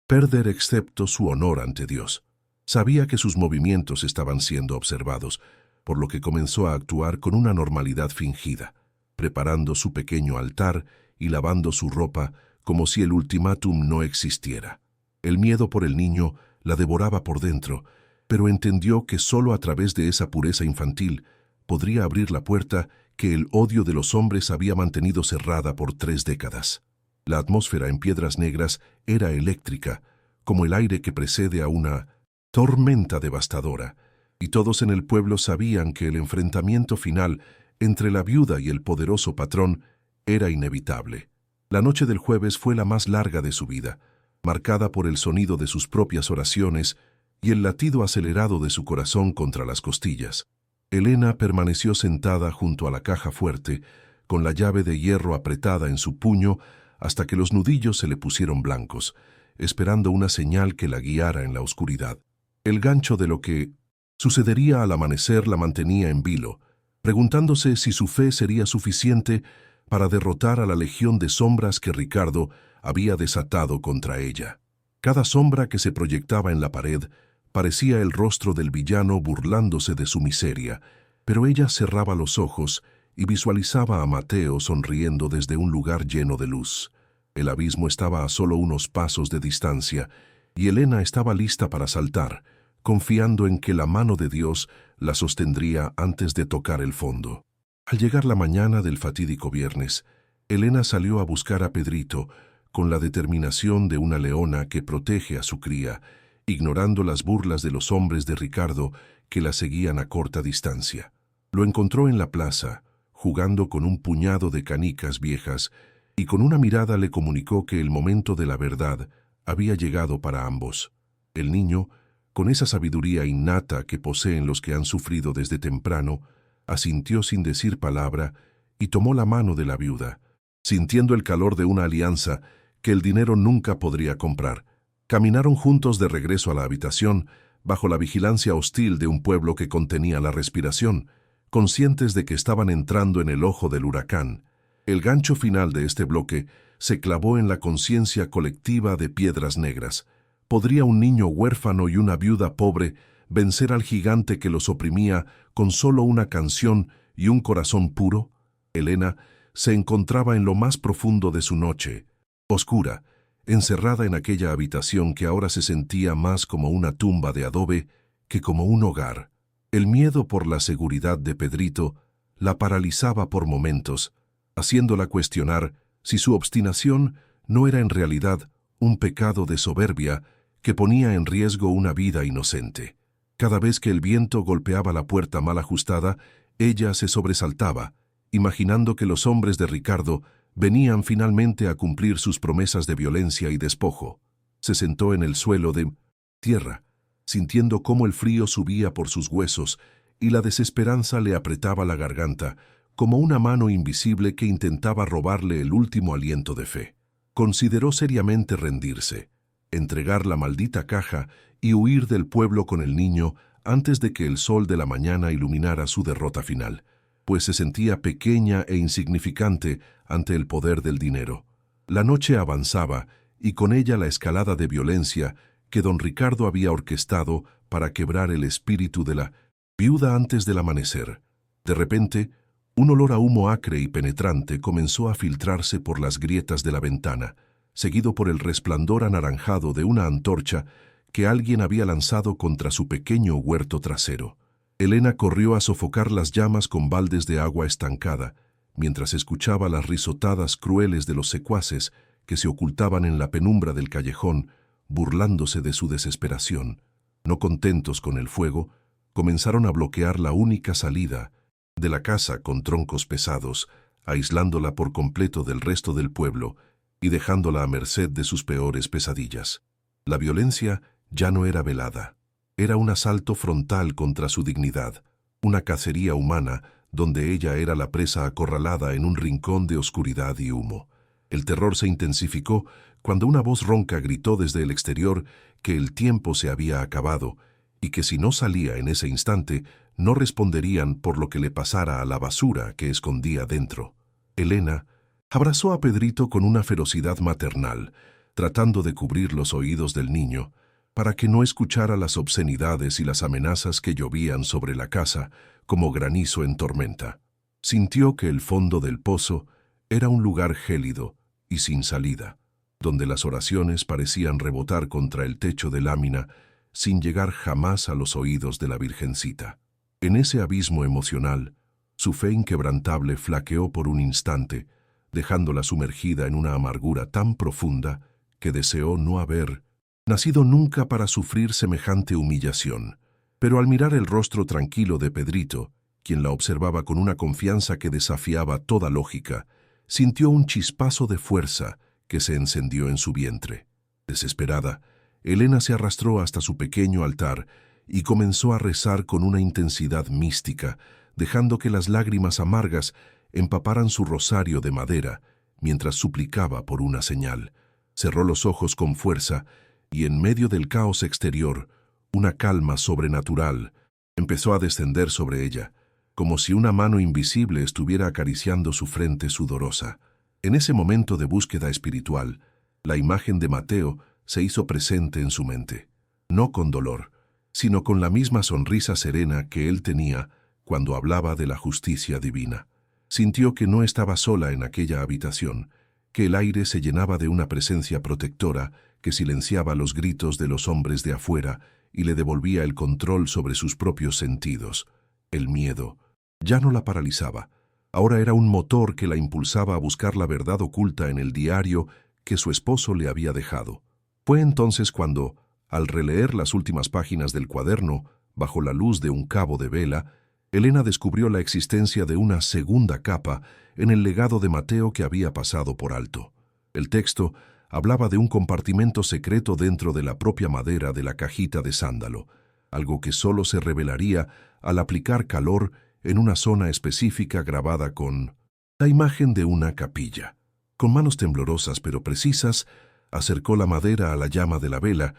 perder excepto su honor ante Dios. Sabía que sus movimientos estaban siendo observados, por lo que comenzó a actuar con una normalidad fingida, preparando su pequeño altar y lavando su ropa como si el ultimátum no existiera. El miedo por el niño la devoraba por dentro, pero entendió que solo a través de esa pureza infantil podría abrir la puerta que el odio de los hombres había mantenido cerrada por 3 décadas. La atmósfera en Piedras Negras era eléctrica, como el aire que precede a una tormenta devastadora, y todos en el pueblo sabían que el enfrentamiento final entre la viuda y el poderoso patrón era inevitable. La noche del jueves fue la más larga de su vida, marcada por el sonido de sus propias oraciones y el latido acelerado de su corazón contra las costillas. Elena permaneció sentada junto a la caja fuerte, con la llave de hierro apretada en su puño hasta que los nudillos se le pusieron blancos, esperando una señal que la guiara en la oscuridad. El gancho de lo que sucedería al amanecer la mantenía en vilo, preguntándose si su fe sería suficiente para derrotar a la legión de sombras que Ricardo había desatado contra ella. Cada sombra que se proyectaba en la pared Parecía el rostro del villano burlándose de su miseria, pero ella cerraba los ojos y visualizaba a Mateo sonriendo desde un lugar lleno de luz. El abismo estaba a solo unos pasos de distancia, y Elena estaba lista para saltar, confiando en que la mano de Dios la sostendría antes de tocar el fondo. Al llegar la mañana del fatídico viernes, Elena salió a buscar a Pedrito con la determinación de una leona que protege a su cría, ignorando las burlas de los hombres de Ricardo que la seguían a corta distancia. Lo encontró en la plaza, jugando con un puñado de canicas viejas, y con una mirada le comunicó que el momento de la verdad había llegado para ambos. El niño, con esa sabiduría innata que poseen los que han sufrido desde temprano, asintió sin decir palabra y tomó la mano de la viuda, sintiendo el calor de una alianza que el dinero nunca podría comprar. Caminaron juntos de regreso a la habitación, bajo la vigilancia hostil de un pueblo que contenía la respiración, conscientes de que estaban entrando en el ojo del huracán. El gancho final de este bloque se clavó en la conciencia colectiva de Piedras Negras. ¿Podría un niño huérfano y una viuda pobre vencer al gigante que los oprimía con solo una canción y un corazón puro? Elena se encontraba en lo más profundo de su noche, oscura, encerrada en aquella habitación que ahora se sentía más como una tumba de adobe que como un hogar. El miedo por la seguridad de Pedrito la paralizaba por momentos, haciéndola cuestionar si su obstinación no era en realidad un pecado de soberbia que ponía en riesgo una vida inocente. Cada vez que el viento golpeaba la puerta mal ajustada, ella se sobresaltaba, imaginando que los hombres de Ricardo venían finalmente a cumplir sus promesas de violencia y despojo. Se sentó en el suelo de tierra, sintiendo cómo el frío subía por sus huesos y la desesperanza le apretaba la garganta, como una mano invisible que intentaba robarle el último aliento de fe. Consideró seriamente rendirse, entregar la maldita caja y huir del pueblo con el niño antes de que el sol de la mañana iluminara su derrota final, pues se sentía pequeña e insignificante ante el poder del dinero. La noche avanzaba y con ella la escalada de violencia que don Ricardo había orquestado para quebrar el espíritu de la viuda antes del amanecer. De repente, un olor a humo acre y penetrante comenzó a filtrarse por las grietas de la ventana, seguido por el resplandor anaranjado de una antorcha que alguien había lanzado contra su pequeño huerto trasero. Elena corrió a sofocar las llamas con baldes de agua estancada, mientras escuchaba las risotadas crueles de los secuaces que se ocultaban en la penumbra del callejón, burlándose de su desesperación. No contentos con el fuego, comenzaron a bloquear la única salida de la casa con troncos pesados, aislándola por completo del resto del pueblo y dejándola a merced de sus peores pesadillas. La violencia ya no era velada. Era un asalto frontal contra su dignidad, una cacería humana donde ella era la presa acorralada en un rincón de oscuridad y humo. El terror se intensificó cuando una voz ronca gritó desde el exterior que el tiempo se había acabado y que si no salía en ese instante, no responderían por lo que le pasara a la basura que escondía dentro. Elena abrazó a Pedrito con una ferocidad maternal, tratando de cubrir los oídos del niño, para que no escuchara las obscenidades y las amenazas que llovían sobre la casa como granizo en tormenta. Sintió que el fondo del pozo era un lugar gélido y sin salida, donde las oraciones parecían rebotar contra el techo de lámina sin llegar jamás a los oídos de la Virgencita. En ese abismo emocional, su fe inquebrantable flaqueó por un instante, dejándola sumergida en una amargura tan profunda que deseó no haber nacido nunca para sufrir semejante humillación. Pero al mirar el rostro tranquilo de Pedrito, quien la observaba con una confianza que desafiaba toda lógica, sintió un chispazo de fuerza que se encendió en su vientre. Desesperada, Elena se arrastró hasta su pequeño altar y comenzó a rezar con una intensidad mística, dejando que las lágrimas amargas empaparan su rosario de madera mientras suplicaba por una señal. Cerró los ojos con fuerza y en medio del caos exterior, una calma sobrenatural empezó a descender sobre ella, como si una mano invisible estuviera acariciando su frente sudorosa. En ese momento de búsqueda espiritual, la imagen de Mateo se hizo presente en su mente, no con dolor, sino con la misma sonrisa serena que él tenía cuando hablaba de la justicia divina. Sintió que no estaba sola en aquella habitación, que el aire se llenaba de una presencia protectora que silenciaba los gritos de los hombres de afuera y le devolvía el control sobre sus propios sentidos. El miedo ya no la paralizaba. Ahora era un motor que la impulsaba a buscar la verdad oculta en el diario que su esposo le había dejado. Fue entonces cuando, al releer las últimas páginas del cuaderno, bajo la luz de un cabo de vela, Elena descubrió la existencia de una segunda capa en el legado de Mateo que había pasado por alto. El texto hablaba de un compartimento secreto dentro de la propia madera de la cajita de sándalo, algo que solo se revelaría al aplicar calor en una zona específica grabada con la imagen de una capilla. Con manos temblorosas pero precisas, acercó la madera a la llama de la vela,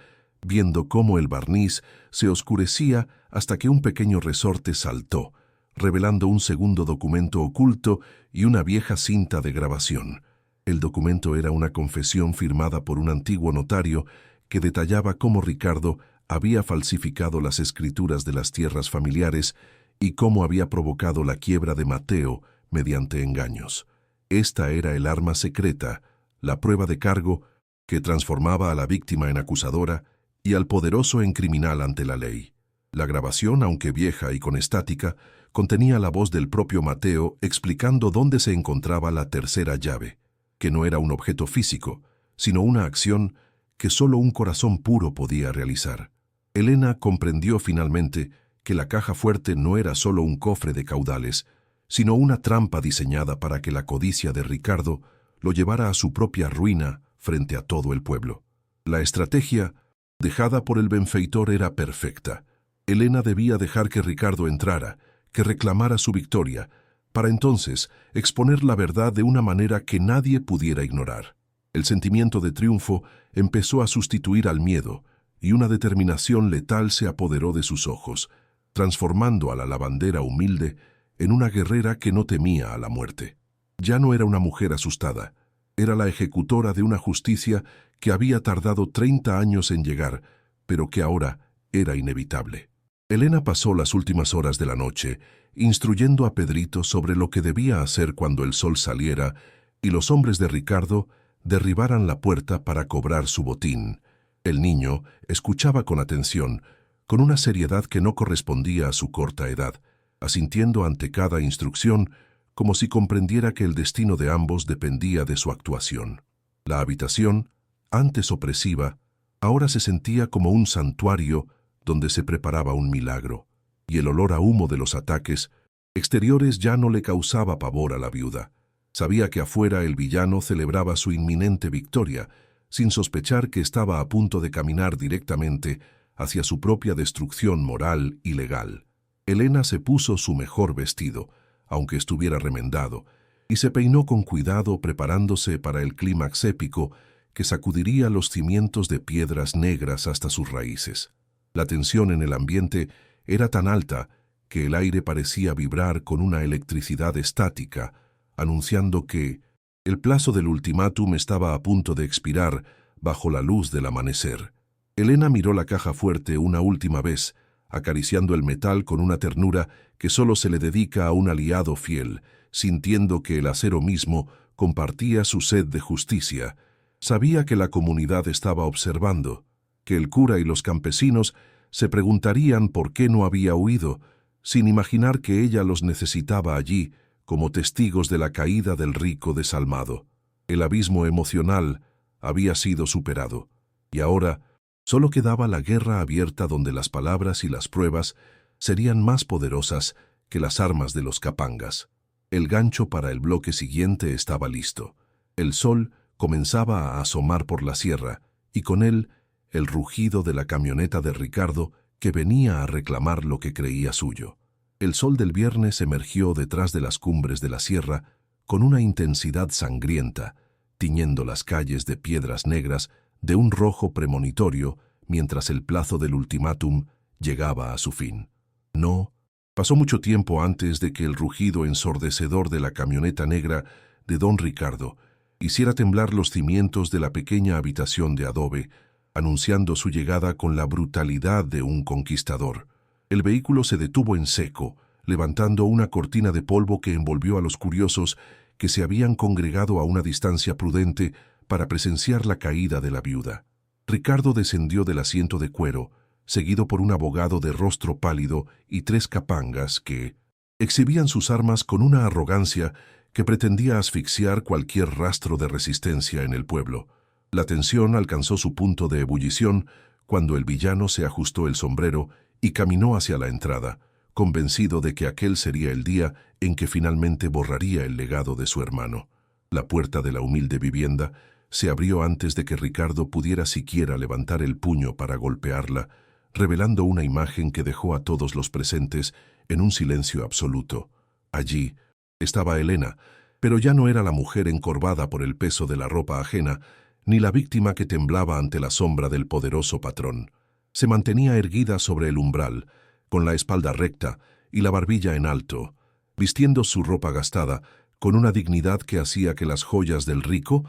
viendo cómo el barniz se oscurecía hasta que un pequeño resorte saltó, revelando un segundo documento oculto y una vieja cinta de grabación. El documento era una confesión firmada por un antiguo notario que detallaba cómo Ricardo había falsificado las escrituras de las tierras familiares y cómo había provocado la quiebra de Mateo mediante engaños. Esta era el arma secreta, la prueba de cargo que transformaba a la víctima en acusadora y al poderoso en criminal ante la ley. La grabación, aunque vieja y con estática, contenía la voz del propio Mateo explicando dónde se encontraba la tercera llave, que no era un objeto físico, sino una acción que solo un corazón puro podía realizar. Elena comprendió finalmente que la caja fuerte no era solo un cofre de caudales, sino una trampa diseñada para que la codicia de Ricardo lo llevara a su propia ruina frente a todo el pueblo. La estrategia dejada por el benfeitor era perfecta. Elena debía dejar que Ricardo entrara, que reclamara su victoria, para entonces exponer la verdad de una manera que nadie pudiera ignorar. El sentimiento de triunfo empezó a sustituir al miedo, y una determinación letal se apoderó de sus ojos, transformando a la lavandera humilde en una guerrera que no temía a la muerte. Ya no era una mujer asustada, era la ejecutora de una justicia que había tardado 30 años en llegar, pero que ahora era inevitable. Elena pasó las últimas horas de la noche instruyendo a Pedrito sobre lo que debía hacer cuando el sol saliera y los hombres de Ricardo derribaran la puerta para cobrar su botín. El niño escuchaba con atención, con una seriedad que no correspondía a su corta edad, asintiendo ante cada instrucción como si comprendiera que el destino de ambos dependía de su actuación. La habitación, antes opresiva, ahora se sentía como un santuario donde se preparaba un milagro, y el olor a humo de los ataques exteriores ya no le causaba pavor a la viuda. Sabía que afuera el villano celebraba su inminente victoria, sin sospechar que estaba a punto de caminar directamente hacia su propia destrucción moral y legal. Elena se puso su mejor vestido, aunque estuviera remendado, y se peinó con cuidado preparándose para el clímax épico que sacudiría los cimientos de piedras negras hasta sus raíces. La tensión en el ambiente era tan alta que el aire parecía vibrar con una electricidad estática, anunciando que el plazo del ultimátum estaba a punto de expirar bajo la luz del amanecer. Elena miró la caja fuerte una última vez, acariciando el metal con una ternura que solo se le dedica a un aliado fiel, sintiendo que el acero mismo compartía su sed de justicia. Sabía que la comunidad estaba observando, que el cura y los campesinos se preguntarían por qué no había huido, sin imaginar que ella los necesitaba allí como testigos de la caída del rico desalmado. El abismo emocional había sido superado, y ahora solo quedaba la guerra abierta donde las palabras y las pruebas serían más poderosas que las armas de los capangas. El gancho para el bloque siguiente estaba listo. El sol comenzaba a asomar por la sierra, y con él el rugido de la camioneta de Ricardo que venía a reclamar lo que creía suyo. El sol del viernes emergió detrás de las cumbres de la sierra con una intensidad sangrienta, tiñendo las calles de piedras negras de un rojo premonitorio mientras el plazo del ultimátum llegaba a su fin. No, pasó mucho tiempo antes de que el rugido ensordecedor de la camioneta negra de don Ricardo hiciera temblar los cimientos de la pequeña habitación de adobe, anunciando su llegada con la brutalidad de un conquistador. El vehículo se detuvo en seco, levantando una cortina de polvo que envolvió a los curiosos que se habían congregado a una distancia prudente para presenciar la caída de la viuda. Ricardo descendió del asiento de cuero, seguido por un abogado de rostro pálido y 3 capangas que exhibían sus armas con una arrogancia que pretendía asfixiar cualquier rastro de resistencia en el pueblo. La tensión alcanzó su punto de ebullición cuando el villano se ajustó el sombrero y caminó hacia la entrada, convencido de que aquel sería el día en que finalmente borraría el legado de su hermano. La puerta de la humilde vivienda se abrió antes de que Ricardo pudiera siquiera levantar el puño para golpearla, revelando una imagen que dejó a todos los presentes en un silencio absoluto. Allí estaba Elena, pero ya no era la mujer encorvada por el peso de la ropa ajena, ni la víctima que temblaba ante la sombra del poderoso patrón. Se mantenía erguida sobre el umbral, con la espalda recta y la barbilla en alto, vistiendo su ropa gastada, con una dignidad que hacía que las joyas del rico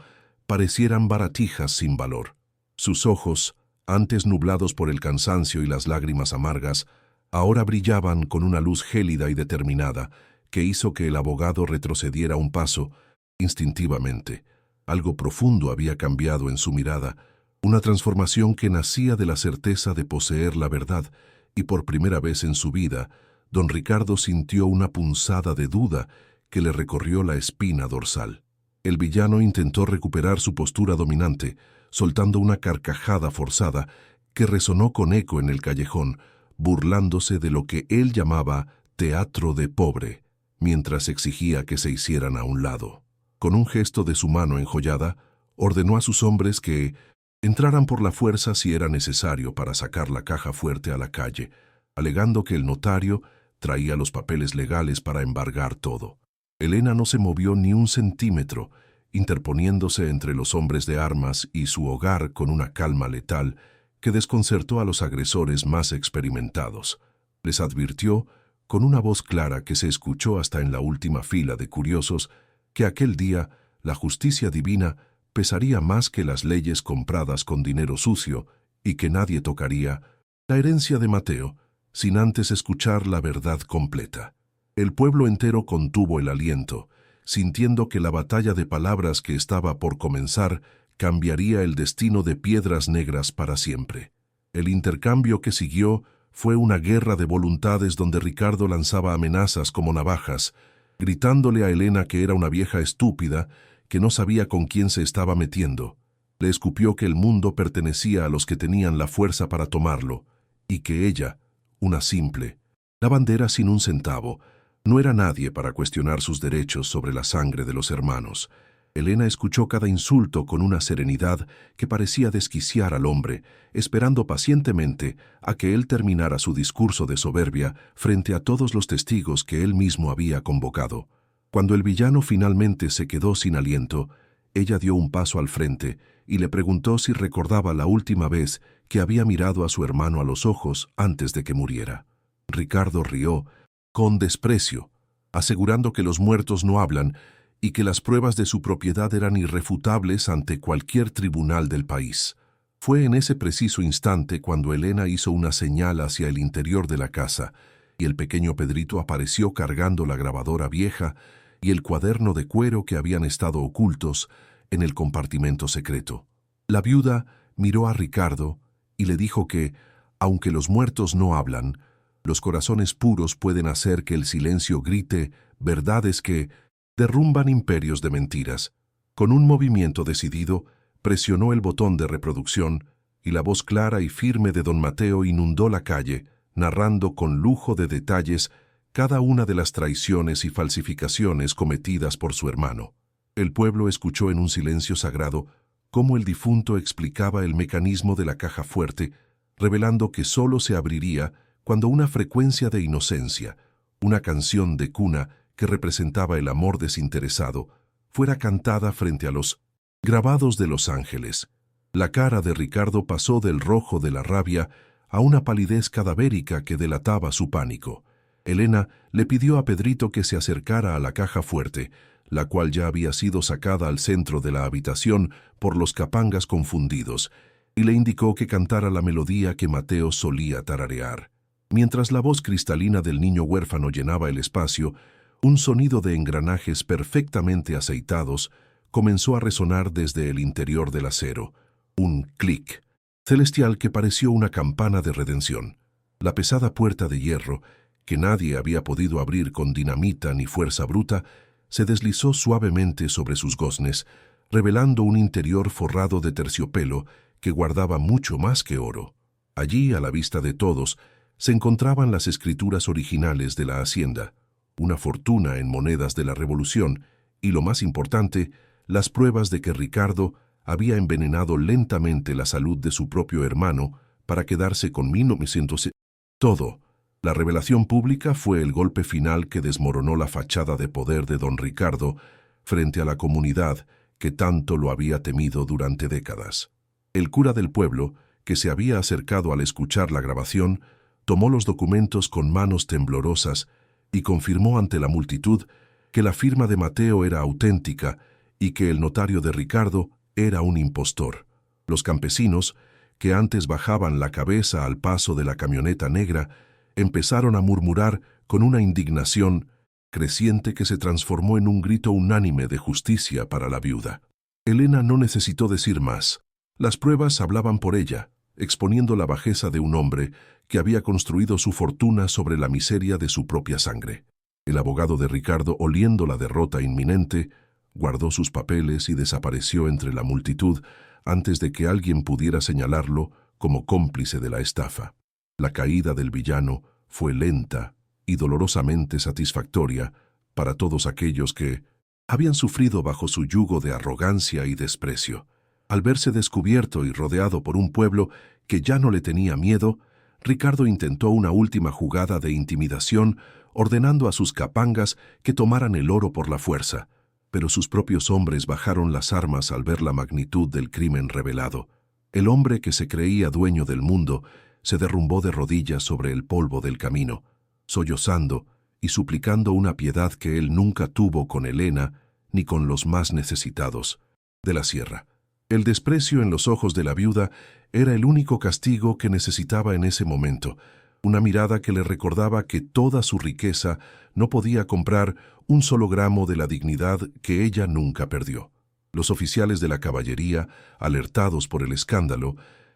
parecieran baratijas sin valor. Sus ojos, antes nublados por el cansancio y las lágrimas amargas, ahora brillaban con una luz gélida y determinada que hizo que el abogado retrocediera un paso instintivamente. Algo profundo había cambiado en su mirada, una transformación que nacía de la certeza de poseer la verdad, y por primera vez en su vida, don Ricardo sintió una punzada de duda que le recorrió la espina dorsal. El villano intentó recuperar su postura dominante, soltando una carcajada forzada que resonó con eco en el callejón, burlándose de lo que él llamaba teatro de pobre, mientras exigía que se hicieran a un lado. Con un gesto de su mano enjollada, ordenó a sus hombres que entraran por la fuerza si era necesario para sacar la caja fuerte a la calle, alegando que el notario traía los papeles legales para embargar todo. Elena no se movió ni un centímetro, interponiéndose entre los hombres de armas y su hogar con una calma letal que desconcertó a los agresores más experimentados. Les advirtió, con una voz clara que se escuchó hasta en la última fila de curiosos, que aquel día la justicia divina pesaría más que las leyes compradas con dinero sucio y que nadie tocaría la herencia de Mateo sin antes escuchar la verdad completa. El pueblo entero contuvo el aliento, sintiendo que la batalla de palabras que estaba por comenzar cambiaría el destino de Piedras Negras para siempre. El intercambio que siguió fue una guerra de voluntades donde Ricardo lanzaba amenazas como navajas, gritándole a Elena que era una vieja estúpida que no sabía con quién se estaba metiendo. Le escupió que el mundo pertenecía a los que tenían la fuerza para tomarlo, y que ella, una simple, lavandera sin un centavo, no era nadie para cuestionar sus derechos sobre la sangre de los hermanos. Elena escuchó cada insulto con una serenidad que parecía desquiciar al hombre, esperando pacientemente a que él terminara su discurso de soberbia frente a todos los testigos que él mismo había convocado. Cuando el villano finalmente se quedó sin aliento, ella dio un paso al frente y le preguntó si recordaba la última vez que había mirado a su hermano a los ojos antes de que muriera. Ricardo rió con desprecio, asegurando que los muertos no hablan y que las pruebas de su propiedad eran irrefutables ante cualquier tribunal del país. Fue en ese preciso instante cuando Elena hizo una señal hacia el interior de la casa y el pequeño Pedrito apareció cargando la grabadora vieja y el cuaderno de cuero que habían estado ocultos en el compartimento secreto. La viuda miró a Ricardo y le dijo que, aunque los muertos no hablan, los corazones puros pueden hacer que el silencio grite verdades que derrumban imperios de mentiras. Con un movimiento decidido, presionó el botón de reproducción y la voz clara y firme de don Mateo inundó la calle, narrando con lujo de detalles cada una de las traiciones y falsificaciones cometidas por su hermano. El pueblo escuchó en un silencio sagrado cómo el difunto explicaba el mecanismo de la caja fuerte, revelando que solo se abriría cuando una frecuencia de inocencia, una canción de cuna que representaba el amor desinteresado, fuera cantada frente a los grabados de los ángeles. La cara de Ricardo pasó del rojo de la rabia a una palidez cadavérica que delataba su pánico. Elena le pidió a Pedrito que se acercara a la caja fuerte, la cual ya había sido sacada al centro de la habitación por los capangas confundidos, y le indicó que cantara la melodía que Mateo solía tararear. Mientras la voz cristalina del niño huérfano llenaba el espacio, un sonido de engranajes perfectamente aceitados comenzó a resonar desde el interior del acero, un clic celestial que pareció una campana de redención. La pesada puerta de hierro, que nadie había podido abrir con dinamita ni fuerza bruta, se deslizó suavemente sobre sus goznes, revelando un interior forrado de terciopelo que guardaba mucho más que oro. Allí, a la vista de todos, se encontraban las escrituras originales de la hacienda, una fortuna en monedas de la Revolución y, lo más importante, las pruebas de que Ricardo había envenenado lentamente la salud de su propio hermano para quedarse con 1900. Todo. La revelación pública fue el golpe final que desmoronó la fachada de poder de don Ricardo frente a la comunidad que tanto lo había temido durante décadas. El cura del pueblo, que se había acercado al escuchar la grabación, tomó los documentos con manos temblorosas y confirmó ante la multitud que la firma de Mateo era auténtica y que el notario de Ricardo era un impostor. Los campesinos, que antes bajaban la cabeza al paso de la camioneta negra, empezaron a murmurar con una indignación creciente que se transformó en un grito unánime de justicia para la viuda. Elena no necesitó decir más. Las pruebas hablaban por ella, exponiendo la bajeza de un hombre que había construido su fortuna sobre la miseria de su propia sangre. El abogado de Ricardo, oliendo la derrota inminente, guardó sus papeles y desapareció entre la multitud antes de que alguien pudiera señalarlo como cómplice de la estafa. La caída del villano fue lenta y dolorosamente satisfactoria para todos aquellos que habían sufrido bajo su yugo de arrogancia y desprecio. Al verse descubierto y rodeado por un pueblo que ya no le tenía miedo, Ricardo intentó una última jugada de intimidación, ordenando a sus capangas que tomaran el oro por la fuerza, pero sus propios hombres bajaron las armas al ver la magnitud del crimen revelado. El hombre que se creía dueño del mundo se derrumbó de rodillas sobre el polvo del camino, sollozando y suplicando una piedad que él nunca tuvo con Elena ni con los más necesitados de la sierra. El desprecio en los ojos de la viuda era el único castigo que necesitaba en ese momento, una mirada que le recordaba que toda su riqueza no podía comprar un solo gramo de la dignidad que ella nunca perdió. Los oficiales de la caballería, alertados por el escándalo,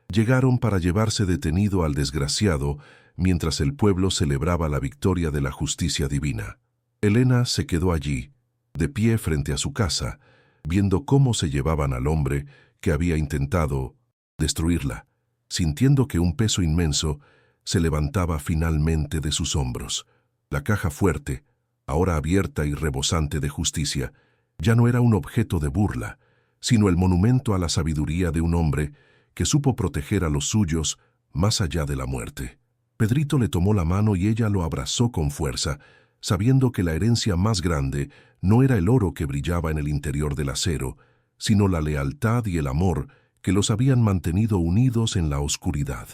llegaron para llevarse detenido al desgraciado mientras el pueblo celebraba la victoria de la justicia divina. Elena se quedó allí, de pie frente a su casa, viendo cómo se llevaban al hombre que había intentado destruirla, sintiendo que un peso inmenso se levantaba finalmente de sus hombros. La caja fuerte, ahora abierta y rebosante de justicia, ya no era un objeto de burla, sino el monumento a la sabiduría de un hombre que supo proteger a los suyos más allá de la muerte. Pedrito le tomó la mano y ella lo abrazó con fuerza, sabiendo que la herencia más grande no era el oro que brillaba en el interior del acero, sino la lealtad y el amor que los habían mantenido unidos en la oscuridad.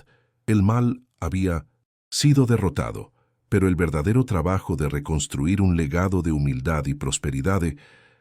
El mal había sido derrotado, pero el verdadero trabajo de reconstruir un legado de humildad y prosperidad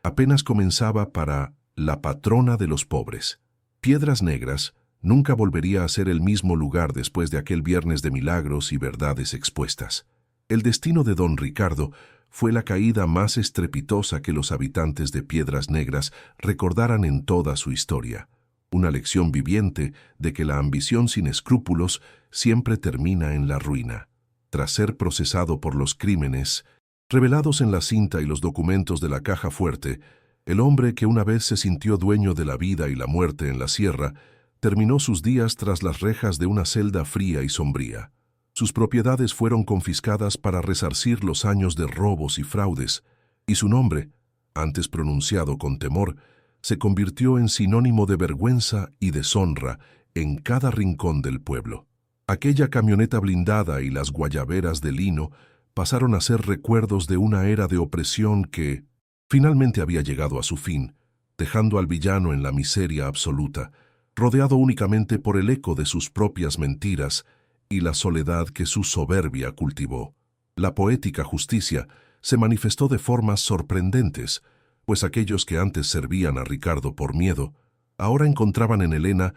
apenas comenzaba para la patrona de los pobres. Piedras Negras nunca volvería a ser el mismo lugar después de aquel viernes de milagros y verdades expuestas. El destino de don Ricardo fue la caída más estrepitosa que los habitantes de Piedras Negras recordaran en toda su historia. Una lección viviente de que la ambición sin escrúpulos siempre termina en la ruina. Tras ser procesado por los crímenes revelados en la cinta y los documentos de la caja fuerte, el hombre que una vez se sintió dueño de la vida y la muerte en la sierra, terminó sus días tras las rejas de una celda fría y sombría. Sus propiedades fueron confiscadas para resarcir los años de robos y fraudes, y su nombre, antes pronunciado con temor, se convirtió en sinónimo de vergüenza y deshonra en cada rincón del pueblo. Aquella camioneta blindada y las guayaberas de lino pasaron a ser recuerdos de una era de opresión que finalmente había llegado a su fin, dejando al villano en la miseria absoluta, rodeado únicamente por el eco de sus propias mentiras y la soledad que su soberbia cultivó. La poética justicia se manifestó de formas sorprendentes, pues aquellos que antes servían a Ricardo por miedo, ahora encontraban en Elena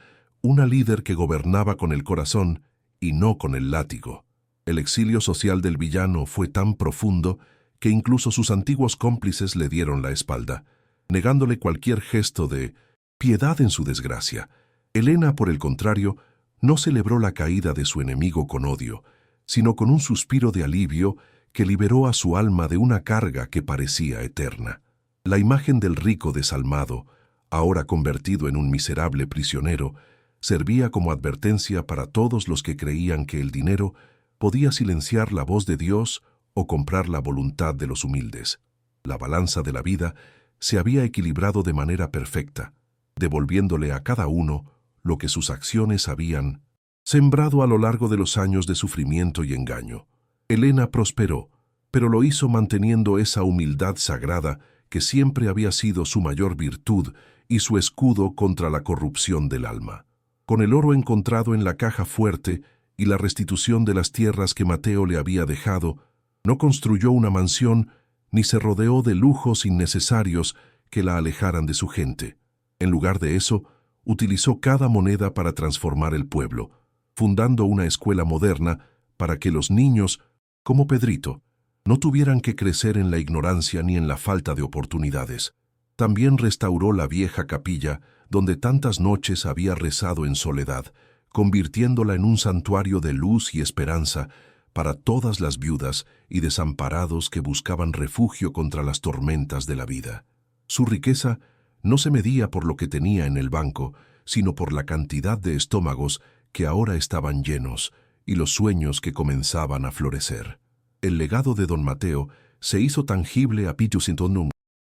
una líder que gobernaba con el corazón y no con el látigo. El exilio social del villano fue tan profundo que incluso sus antiguos cómplices le dieron la espalda, negándole cualquier gesto de piedad en su desgracia. Helena, por el contrario, no celebró la caída de su enemigo con odio, sino con un suspiro de alivio que liberó a su alma de una carga que parecía eterna. La imagen del rico desalmado, ahora convertido en un miserable prisionero, servía como advertencia para todos los que creían que el dinero podía silenciar la voz de Dios o comprar la voluntad de los humildes. La balanza de la vida se había equilibrado de manera perfecta, devolviéndole a cada uno lo que sus acciones habían sembrado a lo largo de los años de sufrimiento y engaño. Helena prosperó, pero lo hizo manteniendo esa humildad sagrada que siempre había sido su mayor virtud y su escudo contra la corrupción del alma. Con el oro encontrado en la caja fuerte y la restitución de las tierras que Mateo le había dejado, no construyó una mansión ni se rodeó de lujos innecesarios que la alejaran de su gente. En lugar de eso, utilizó cada moneda para transformar el pueblo, fundando una escuela moderna para que los niños, como Pedrito, no tuvieran que crecer en la ignorancia ni en la falta de oportunidades. También restauró la vieja capilla donde tantas noches había rezado en soledad, convirtiéndola en un santuario de luz y esperanza para todas las viudas y desamparados que buscaban refugio contra las tormentas de la vida. Su riqueza no se medía por lo que tenía en el banco, sino por la cantidad de estómagos que ahora estaban llenos y los sueños que comenzaban a florecer. El legado de don Mateo se hizo tangible a a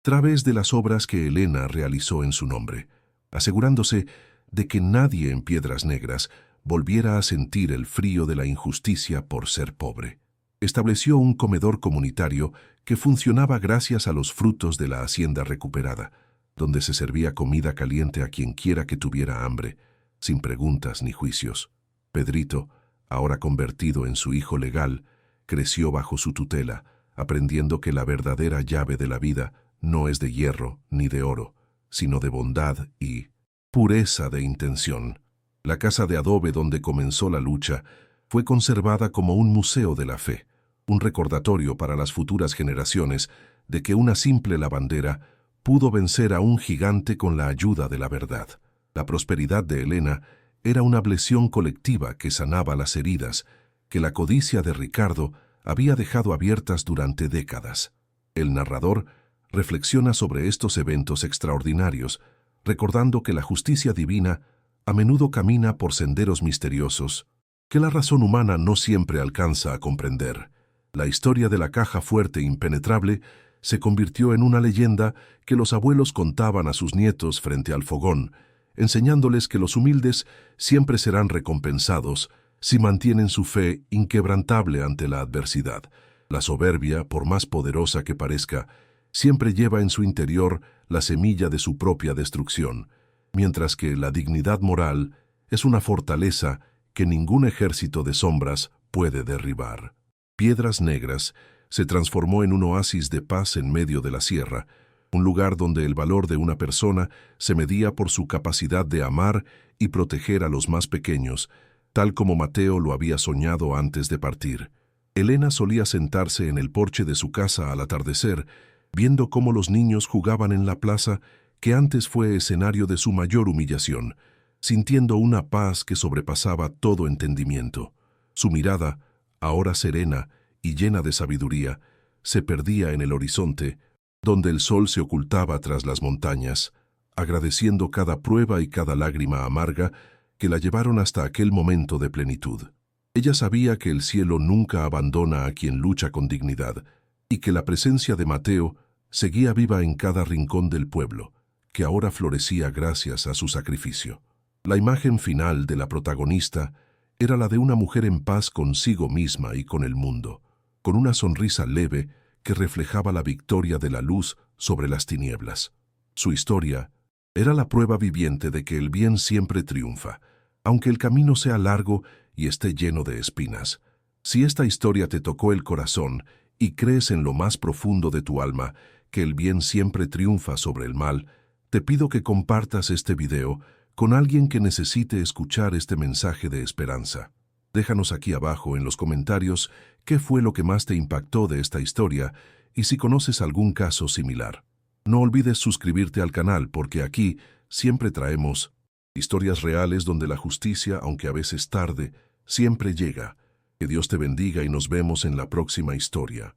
través de las obras que Helena realizó en su nombre, asegurándose de que nadie en Piedras Negras volviera a sentir el frío de la injusticia por ser pobre. Estableció un comedor comunitario que funcionaba gracias a los frutos de la hacienda recuperada, donde se servía comida caliente a quien quiera que tuviera hambre, sin preguntas ni juicios. Pedrito, ahora convertido en su hijo legal, creció bajo su tutela, aprendiendo que la verdadera llave de la vida no es de hierro ni de oro, sino de bondad y pureza de intención. La casa de adobe donde comenzó la lucha fue conservada como un museo de la fe, un recordatorio para las futuras generaciones de que una simple lavandera pudo vencer a un gigante con la ayuda de la verdad. La prosperidad de Helena era una ablación colectiva que sanaba las heridas que la codicia de Ricardo había dejado abiertas durante décadas. El narrador reflexiona sobre estos eventos extraordinarios, recordando que la justicia divina a menudo camina por senderos misteriosos que la razón humana no siempre alcanza a comprender. La historia de la caja fuerte impenetrable se convirtió en una leyenda que los abuelos contaban a sus nietos frente al fogón, enseñándoles que los humildes siempre serán recompensados si mantienen su fe inquebrantable ante la adversidad. La soberbia, por más poderosa que parezca, siempre lleva en su interior la semilla de su propia destrucción, mientras que la dignidad moral es una fortaleza que ningún ejército de sombras puede derribar. Piedras Negras se transformó en un oasis de paz en medio de la sierra, un lugar donde el valor de una persona se medía por su capacidad de amar y proteger a los más pequeños, tal como Mateo lo había soñado antes de partir. Helena solía sentarse en el porche de su casa al atardecer, viendo cómo los niños jugaban en la plaza que antes fue escenario de su mayor humillación, sintiendo una paz que sobrepasaba todo entendimiento. Su mirada, ahora serena y llena de sabiduría, se perdía en el horizonte, donde el sol se ocultaba tras las montañas, agradeciendo cada prueba y cada lágrima amarga que la llevaron hasta aquel momento de plenitud. Ella sabía que el cielo nunca abandona a quien lucha con dignidad, y que la presencia de Mateo seguía viva en cada rincón del pueblo, que ahora florecía gracias a su sacrificio. La imagen final de la protagonista era la de una mujer en paz consigo misma y con el mundo, con una sonrisa leve que reflejaba la victoria de la luz sobre las tinieblas. Su historia era la prueba viviente de que el bien siempre triunfa, aunque el camino sea largo y esté lleno de espinas. Si esta historia te tocó el corazón y crees en lo más profundo de tu alma que el bien siempre triunfa sobre el mal, te pido que compartas este video con alguien que necesite escuchar este mensaje de esperanza. Déjanos aquí abajo en los comentarios qué fue lo que más te impactó de esta historia y si conoces algún caso similar. No olvides suscribirte al canal porque aquí siempre traemos historias reales donde la justicia, aunque a veces tarde, siempre llega. Que Dios te bendiga y nos vemos en la próxima historia.